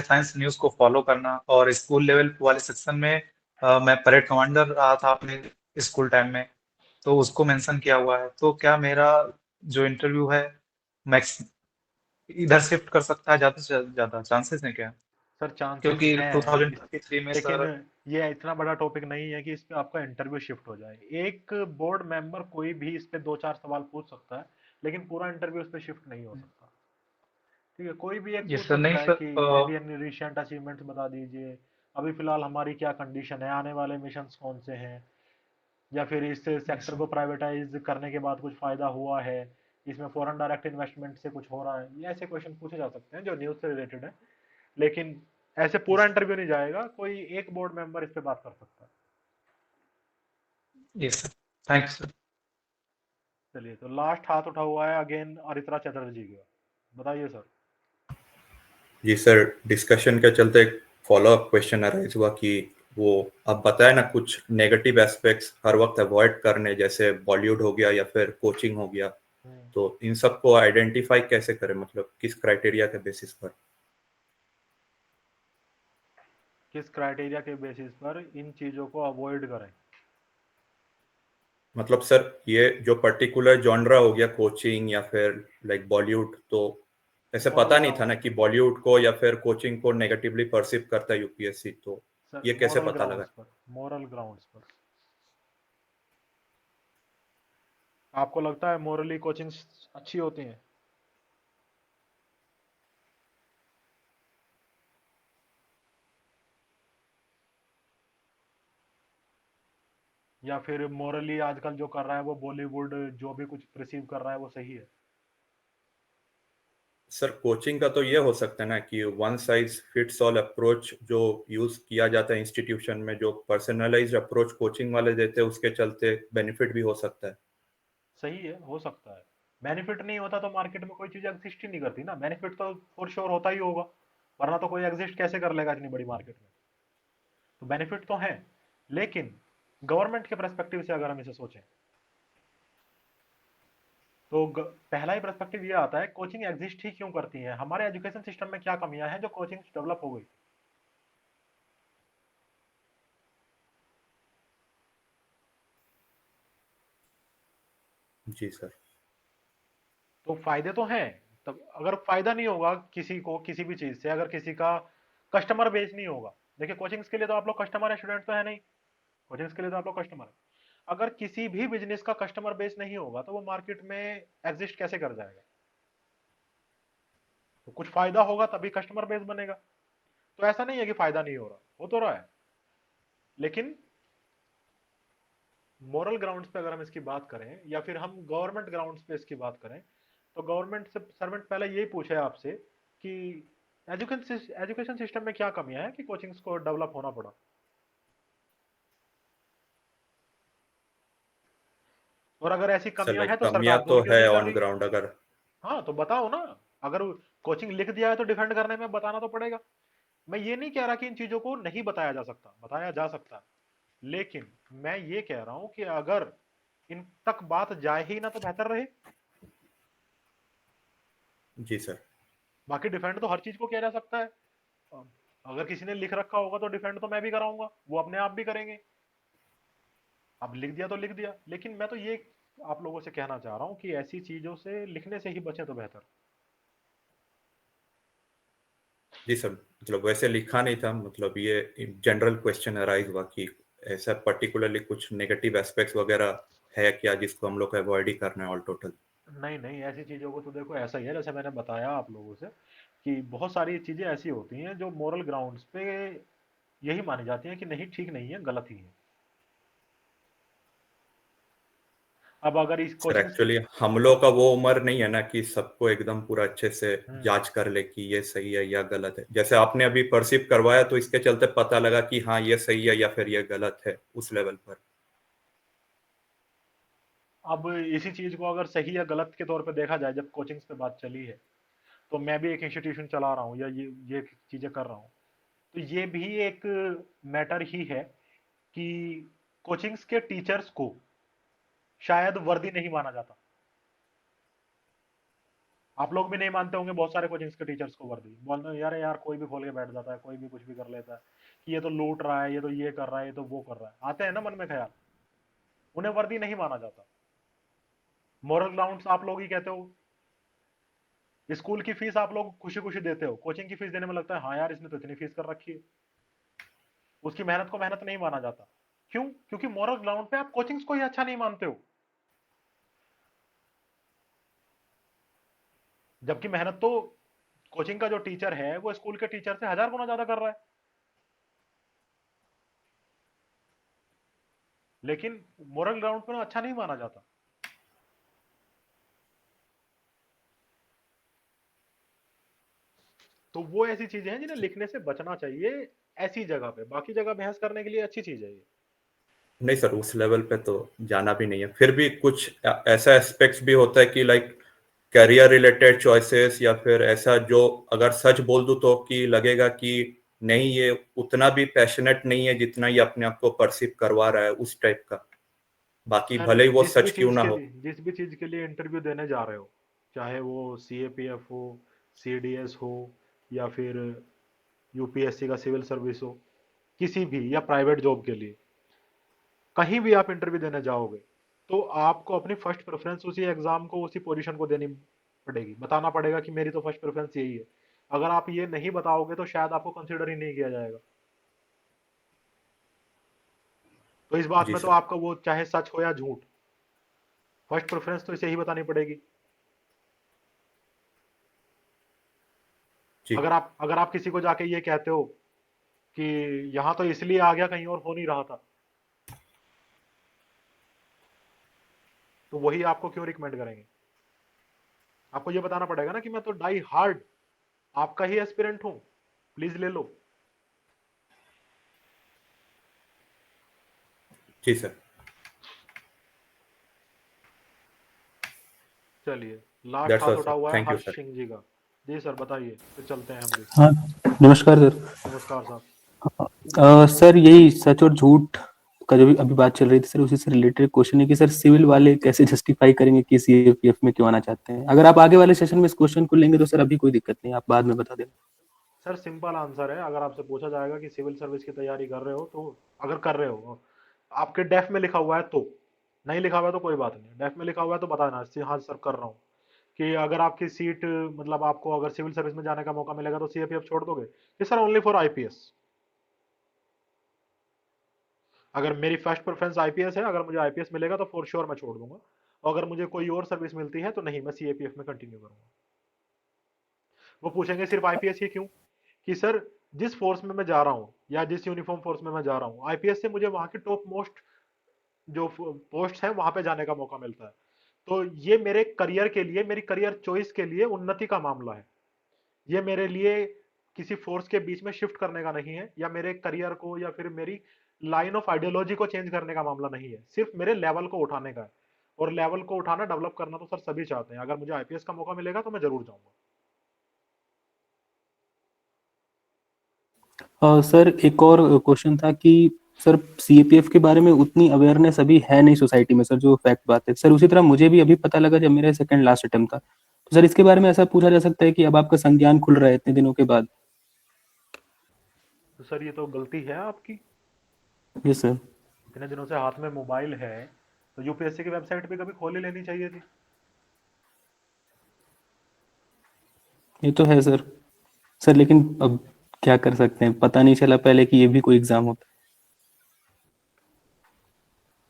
साइंस न्यूज को फॉलो करना, और स्कूल लेवल वाले सेक्शन में मैं परेड कमांडर रहा था अपने स्कूल टाइम में, तो उसको मेंशन किया हुआ है। तो क्या मेरा जो इंटरव्यू है मैक्स इधर शिफ्ट कर सकता है, ज्यादा से ज्यादा चांसेस है क्या? सर चांसेस क्योंकि हैं, 2033 में लेकिन सर। ये इतना बड़ा टॉपिक नहीं है कि इस पे आपका इंटरव्यू शिफ्ट हो जाए। एक बोर्ड मेंबर कोई भी इस पे 2-4 सवाल पूछ सकता है, लेकिन पूरा इंटरव्यू इस पे शिफ्ट नहीं हो सकता। ठीक है, कोई भी एक ये पूछ सर नहीं सकता है सर कि मेरी अपनी रिसेंट अचीवमेंट्स बता दीजिए, अभी फिलहाल हमारी क्या कंडीशन है, आने वाले मिशंस कौन से हैं, या फिर इस सेक्टर को प्राइवेटाइज करने के बाद कुछ फायदा हुआ है, इसमें फॉरेन डायरेक्ट इन्वेस्टमेंट से कुछ हो रहा है, ये ऐसे क्वेश्चन पूछे जा सकते हैं जो न्यूज से रिलेटेड है। लेकिन ऐसे पूरा इंटरव्यू नहीं जाएगा, कोई एक बोर्ड मेंबर इस पे बात कर सकता है। Yes sir, thank you sir. चलिए, तो लास्ट हाथ उठा हुआ है अगेन अरित्रा चटर्जी का, बताइए सर। जी सर, डिस्कशन के चलते एक फॉलोअप क्वेश्चन अराइज हुआ कि वो आप बताए ना कुछ नेगेटिव एस्पेक्ट्स हर वक्त अवॉइड करने, जैसे बॉलीवुड हो गया या फिर कोचिंग हो गया, तो इन सब को आइडेंटिफाई कैसे करें, मतलब किस क्राइटेरिया के बेसिस पर? किस क्राइटेरिया के बेसिस पर इन चीजों को अवॉइड करें? मतलब सर ये जो पर्टिकुलर जॉनरा हो गया कोचिंग या फिर लाइक बॉलीवुड, तो ऐसे पता नहीं था ना कि बॉलीवुड को या फिर कोचिंग को नेगेटिवली परसीव करता है यूपीएससी, तो सर ये कैसे मोरल पता लगा? ग्राउंड्स पर, मोरल ग्राउंड्स पर आपको लगता है मोरली कोचिंग अच्छी होती हैं? या फिर मोरली आजकल जो कर रहा है वो बॉलीवुड जो भी कुछ प्रिसीव कर रहा है वो सही है? सर कोचिंग का तो ये हो सकता है ना कि one size fits all approach जो यूज किया जाता है इंस्टीट्यूशन में, जो पर्सनलाइज्ड अप्रोच कोचिंग वाले देते हैं उसके चलते बेनिफिट भी हो सकता है। सही है, हो सकता है। बेनिफिट नहीं होता तो मार्केट में कोई चीज एग्जिस्ट ही नहीं करती ना, बेनिफिट तो फॉर श्योर होता ही होगा, वरना तो कोई एग्जिस्ट कैसे कर लेगा इतनी बड़ी मार्केट में। तो बेनिफिट तो है, लेकिन गवर्नमेंट के पर्सपेक्टिव से अगर हम इसे सोचें तो पहला ही पर्सपेक्टिव ये आता है कोचिंग एग्जिस्ट ही क्यों करती है, हमारे एजुकेशन सिस्टम में क्या कमियां हैं जो कोचिंग डेवलप हो गई। जी सर। तो फायदे तो हैं, तब अगर फायदा नहीं होगा किसी को किसी भी चीज से, अगर किसी का कस्टमर बेस नहीं होगा, देखिए कोचिंग्स के लिए तो आप लोग कस्टमर है, स्टूडेंट तो है नहीं, कोचिंग्स के लिए तो आप लोग कस्टमर है। अगर किसी भी बिजनेस का कस्टमर बेस नहीं होगा तो वो मार्केट में एग्जिस्ट कैसे कर जाएगा? तो कुछ फायदा होगा तभी कस्टमर बेस बनेगा। तो ऐसा नहीं है कि फायदा नहीं हो रहा, हो तो रहा है, लेकिन मोरल ग्राउंड्स पे अगर हम इसकी बात करें या फिर हम गवर्नमेंट ग्राउंड्स पे इसकी बात करें, तो गवर्नमेंट से सर्वेंट पहले यही पूछे आपसे कि एजुकेशन सिस्टम में क्या कमियां हैं कि कोचिंग्स को डेवलप होना पड़ा। और अगर ऐसी सर कमियां हैं लाइक तो कमियां सरकार तो दूर क्यों है नहीं कर ऑन रही? ग्राउंड, अगर हाँ तो बताओ ना, अगर कोचिंग लिख दिया है तो डिफेंड करने में बताना तो पड़ेगा। मैं ये नहीं कह रहा कि इन चीजों को नहीं बताया जा सकता, बताया जा सकता है, लेकिन मैं ये कह रहा हूं कि अगर इन तक बात जाए ही ना तो बेहतर रहे। जी सर। बाकी डिफेंड तो हर चीज को किया जा सकता है, अगर किसी ने लिख रखा होगा तो डिफेंड तो मैं भी कराऊंगा, वो अपने आप भी करेंगे। अब लिख दिया तो लिख दिया, लेकिन मैं तो ये आप लोगों से कहना चाह रहा हूं कि ऐसी चीजों से लिखने से ही बचे तो बेहतर। जी सर, मतलब वैसे लिखा नहीं था, मतलब ये जनरल क्वेश्चन अराइज हुआ कि ऐसा पर्टिकुलरली कुछ नेगेटिव एस्पेक्ट्स वगैरह है क्या जिसको हम लोग को अवॉइड ही करना है ऑल टोटल। नहीं नहीं, ऐसी चीजों को तो देखो ऐसा ही है जैसे मैंने बताया आप लोगों से कि बहुत सारी चीजें ऐसी होती हैं जो मोरल ग्राउंड्स पे यही मानी जाती हैं कि नहीं ठीक नहीं है, गलत ही है। अब अगर इस सर कोचिंग्स की एक्चुअली हम लोग का वो उम्र नहीं है ना कि सबको एकदम पूरा अच्छे से हम्म जांच कर ले कि ये सही है या गलत है, जैसे आपने अभी परसीव करवाया तो इसके चलते पता लगा कि हाँ ये सही है या फिर ये गलत है उस लेवल पर। अब इसी चीज को अगर सही या गलत के तौर पे देखा जाए, जब कोचिंग्स पे बात चली है तो मैं भी एक इंस्टीट्यूशन चला रहा हूँ या ये चीजें कर रहा हूँ, तो ये भी एक मैटर ही है कि कोचिंग्स के टीचर्स को शायद वर्दी नहीं माना जाता। आप लोग भी नहीं मानते होंगे बहुत सारे कोचिंग्स के टीचर्स को वर्दी, बोलते हैं यार यार कोई भी खोल के बैठ जाता है, कोई भी कुछ भी कर लेता है, कि ये तो लूट रहा है, ये तो ये कर रहा है, ये तो वो कर रहा है, आते हैं ना मन में ख्याल, उन्हें वर्दी नहीं माना जाता। मोरल ग्राउंड्स आप लोग ही कहते हो, स्कूल की फीस आप लोग खुशी खुशी देते हो, कोचिंग की फीस देने में लगता है हाँ यार इसने तो इतनी फीस कर रखी है, उसकी मेहनत को मेहनत नहीं माना जाता। क्यों? क्योंकि मोरल ग्राउंड पे आप कोचिंग्स को ही अच्छा नहीं मानते हो, जबकि मेहनत तो कोचिंग का जो टीचर है वो स्कूल के टीचर से 1000 गुना ज्यादा कर रहा है, लेकिन मोरल ग्राउंड पे अच्छा नहीं माना जाता। तो वो ऐसी चीजें हैं जिन्हें लिखने से बचना चाहिए ऐसी जगह पे, बाकी जगह बहस करने के लिए अच्छी चीज है ये। नहीं सर, उस लेवल पे तो जाना भी नहीं है। फिर भी कुछ ऐसा एस्पेक्ट्स भी होता है कि लाइक करियर रिलेटेड चॉइसेस, या फिर ऐसा जो अगर सच बोल दूं तो कि लगेगा कि नहीं ये उतना भी पैशनेट नहीं है जितना ये अपने आप को परसीव करवा रहा है, उस टाइप का। बाकी सर भले ही वो जिस भी सच क्यों चीज ना के हो। लिए जिस भी चीज के लिए इंटरव्यू देने जा रहे हो, चाहे वो सीएपीएफ हो, सीडीएस हो, या फिर यूपीएससी का सिविल सर्विस हो, किसी भी या प्राइवेट जॉब के लिए कहीं भी आप इंटरव्यू देने जाओगे तो आपको अपनी फर्स्ट प्रेफरेंस उसी एग्जाम को, उसी पोजीशन को देनी पड़ेगी। बताना पड़ेगा कि मेरी तो फर्स्ट प्रेफरेंस यही है। अगर आप ये नहीं बताओगे तो शायद आपको कंसिडर ही नहीं किया जाएगा। तो इस बात जी में तो सर। आपका वो चाहे सच हो या झूठ, फर्स्ट प्रेफरेंस तो इसे ही बतानी पड़ेगी। जी। अगर आप किसी को जाके ये कहते हो कि यहाँ तो इसलिए आ गया, कहीं और हो नहीं रहा था, तो वही आपको क्यों रिकमेंड करेंगे? आपको ये बताना पड़ेगा ना कि मैं तो डाई हार्ड आपका ही एस्पिरेंट हूं, प्लीज ले लो। जी सर। चलिए, लास्ट दैट्स हाथ ऑल उठा सर, हुआ है thank you Harsh sir. Singh ji का। जी सर बताइए, फिर चलते हैं हम भी। हाँ, नमस्कार सर। नमस्कार साहब। सर यही सच और झूठ का जो भी अभी बात चल रही थी सर, उसी से रिलेटेड क्वेश्चन है कि सर सिविल वाले कैसे जस्टिफाई करेंगे कि सीएपीएफ में क्यों आना चाहते हैं? अगर आप आगे वाले सेशन में इस क्वेश्चन को लेंगे तो सर अभी कोई दिक्कत नहीं, आप बाद में बता देना। सर सिंपल आंसर है, अगर आपसे पूछा जाएगा कि सिविल सर्विस की तैयारी कर रहे हो, तो अगर कर रहे हो, आपके डेफ में लिखा हुआ है तो, नहीं लिखा हुआ है तो कोई बात नहीं, डेफ में लिखा हुआ है तो बताना हाँ सर कर रहा हूँ। कि अगर आपकी सीट, मतलब आपको अगर सिविल सर्विस में जाने का मौका मिलेगा तो सीएपीएफ छोड़ दोगे? कि सर ओनली फॉर आईपीएस। अगर मेरी फर्स्ट प्रेफरेंस आईपीएस है, अगर मुझे आईपीएस मिलेगा तो फॉर श्योर मैं छोड़ दूंगा, और अगर मुझे कोई और सर्विस मिलती है तो नहीं, मैं सीएपीएफ में कंटिन्यू करूंगा। वो पूछेंगे सिर्फ आईपीएस ही क्यों? कि सर जिस फोर्स में मैं जा रहा हूँ या जिस यूनिफॉर्म फोर्स में मैं जा रहा हूँ, आईपीएस से मुझे वहां की टॉप मोस्ट जो पोस्ट है वहां पे जाने का मौका मिलता है। तो ये मेरे करियर के लिए, मेरी करियर चॉइस के लिए उन्नति का मामला है। ये मेरे लिए किसी फोर्स के बीच में शिफ्ट करने का नहीं है, या मेरे करियर को या फिर मेरी लाइन ऑफ आइडियोलॉजी को चेंज करने का मामला नहीं है, सिर्फ मेरे लेवल को उठाने का है। और लेवल को उठाना, डेवलप करना तो सर सभी चाहते हैं। अगर मुझे आईपीएस का मौका मिलेगा तो मैं जरूर जाऊंगा। सर एक और क्वेश्चन था कि सर सीएपीएफ के बारे में उतनी अवेयरनेस अभी है नहीं सोसाइटी में सर, जो फैक्ट बात है सर। उसी तरह मुझे भी अभी पता लगा जब मेरा सेकंड लास्ट अटेम्प्ट था। तो सर इसके बारे में ऐसा पूछा जा सकता है कि अब आपका संज्ञान खुल रहा है इतने दिनों के बाद? तो सर ये तो गलती है आपकी। Yes sir. इतने दिनों से हाथ में मोबाइल है तो यूपीएससी की वेबसाइट पे कभी खोल ही लेनी चाहिए थी। ये तो है सर। सर लेकिन अब क्या कर सकते हैं, पता नहीं चला पहले कि ये भी कोई एग्जाम होता है।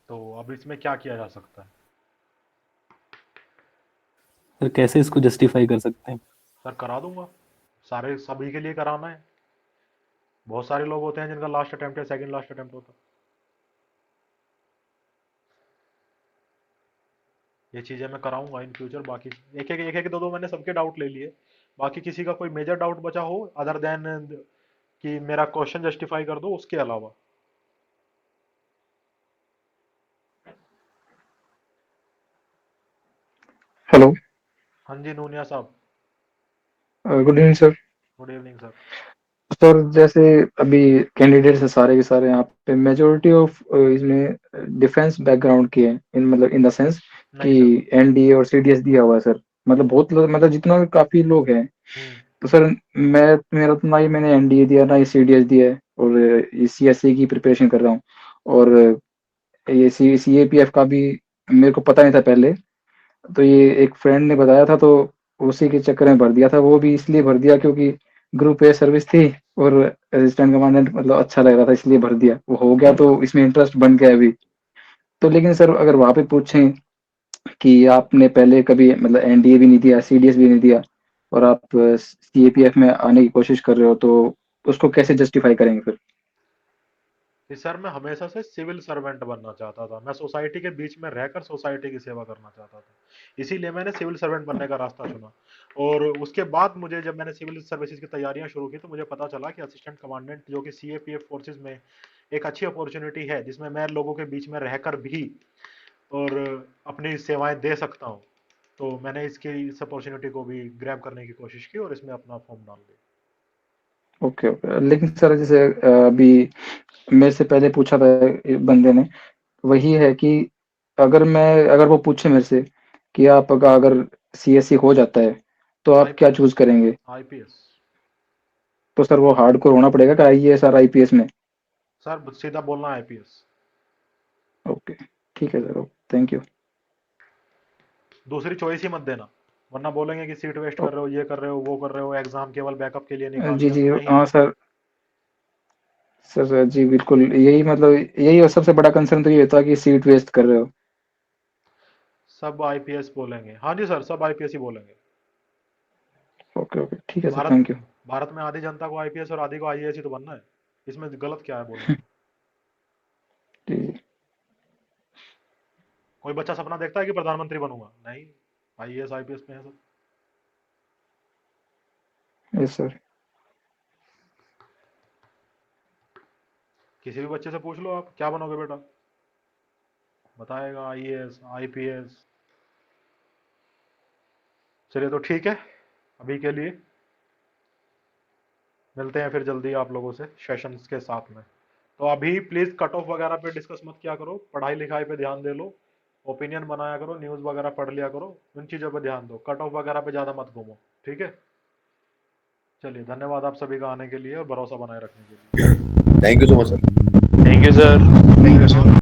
तो अब इसमें क्या किया जा सकता है? सर कैसे इसको जस्टिफाई कर सकते हैं? सर करा दूंगा, सारे सभी के लिए कराना है। बहुत सारे लोग होते हैं जिनका लास्ट अटेम्प्ट या सेकंड लास्ट अटेम्प्ट होता है। ये चीजें मैं कराऊंगा इन फ्यूचर। बाकी एक एक दो मैंने सबके डाउट ले लिए। बाकी किसी का कोई मेजर डाउट बचा हो अदर देन कि मेरा क्वेश्चन जस्टिफाई कर दो, उसके अलावा? हेलो। हाँ जी नूनिया साहब। Good evening sir. Good evening sir. Sir जैसे अभी कैंडिडेट्स है सारे के सारे यहाँ पे मेजोरिटी ऑफ इसमें डिफेंस बैकग्राउंड की है, इन मतलब इन द सेंस कि नहीं सर। एनडीए और सीडीएस दिया हुआ है सर। मतलब बहुत लोग, मतलब जितना भी काफी लोग हैं। तो सर मेरा तो ना ही मैंने एनडीए दिया ना ही सीडीएस दिया है, और ये सीएसए की प्रिपरेशन कर रहा हूँ। और ये सीएपीएफ का भी मेरे को पता नहीं था पहले। तो ये एक फ्रेंड ने बताया था, तो उसी के चक्कर में भर दिया था। वो भी इसलिए भर दिया क्योंकि ग्रुप ए सर्विस थी और असिस्टेंट कमांडेंट मतलब अच्छा लग रहा था, इसलिए भर दिया। वो हो गया तो इसमें इंटरेस्ट बन गया अभी। तो लेकिन सर अगर वहां पे पूछें कि आपने पहले कभी मतलब एनडीए भी नहीं दिया, सीडीएस भी नहीं दिया, और आप सीएपीएफ में आने की कोशिश कर रहे हो, तो उसको कैसे जस्टिफाई करेंगे फिर? कि सर मैं हमेशा से सिविल सर्वेंट बनना चाहता था। मैं सोसाइटी के बीच में रहकर सोसाइटी की सेवा करना चाहता था, इसीलिए मैंने सिविल सर्वेंट बनने का रास्ता चुना। और उसके बाद मुझे, जब मैंने सिविल सर्विसेज की तैयारियां शुरू की, तो मुझे पता चला कि असिस्टेंट कमांडेंट जो कि सीएपीएफ फोर्सेस में एक अच्छी अपॉर्चुनिटी है जिसमें मैं लोगों के बीच में रहकर भी और अपनी सेवाएं दे सकता हूं, तो मैंने इस अपॉर्चुनिटी को भी ग्रैब करने की कोशिश की और इसमें अपना फॉर्म डाल दिया। ओके ओके, लेकिन सर जैसे अभी मेरे से पहले पूछा था एक बंदे ने, वही है कि अगर वो पूछे मेरे से कि आप अगर CSE हो जाता है तो आप क्या चूज करेंगे, आईपीएस। तो सर वो हार्डकोर होना पड़ेगा क्या IAS और IPS में? सर सीधा बोलना आईपीएस। ओके ठीक है सर, थैंक यू। दूसरी चॉइस ही मत देना, वरना बोलेंगे कि सीट वेस्ट कर रहे हो, ये कर रहे हो, वो कर रहे हो, एग्जाम केवल बैकअप के लिए निकाल जी दिया। जी नहीं, हाँ सर सर जी बिल्कुल, यही मतलब यही सबसे बड़ा कंसर्न तो ये होता है कि सीट वेस्ट कर रहे हो। सब आईपीएस बोलेंगे। हाँ जी सर, सब आईपीएस ही बोलेंगे। ओके ओके ठीक है सर, थैंक यू। भारत में आधी जनता को आईपीएस और आधी को आईएएस ही तो बनना है, इसमें गलत क्या है बोलना। जी कोई बच्चा सपना देखता है कि प्रधानमंत्री बनूंगा? नहीं, आईएएस आईपीएस में है सब। Yes sir. किसी भी बच्चे से पूछ लो आप क्या बनोगे बेटा, बताएगा आईएएस आईपीएस। चलिए तो ठीक है, अभी के लिए मिलते हैं फिर जल्दी आप लोगों से सेशंस के साथ में। तो अभी प्लीज कट ऑफ वगैरह पे डिस्कस मत किया करो, पढ़ाई लिखाई पे ध्यान दे लो, ओपिनियन बनाया करो, न्यूज वगैरह पढ़ लिया करो, उन चीजों पे ध्यान दो, कट ऑफ वगैरह पे ज्यादा मत घूमो, ठीक है। चलिए धन्यवाद आप सभी का आने के लिए और भरोसा बनाए रखने के लिए। Thank you so much sir. Thank you sir.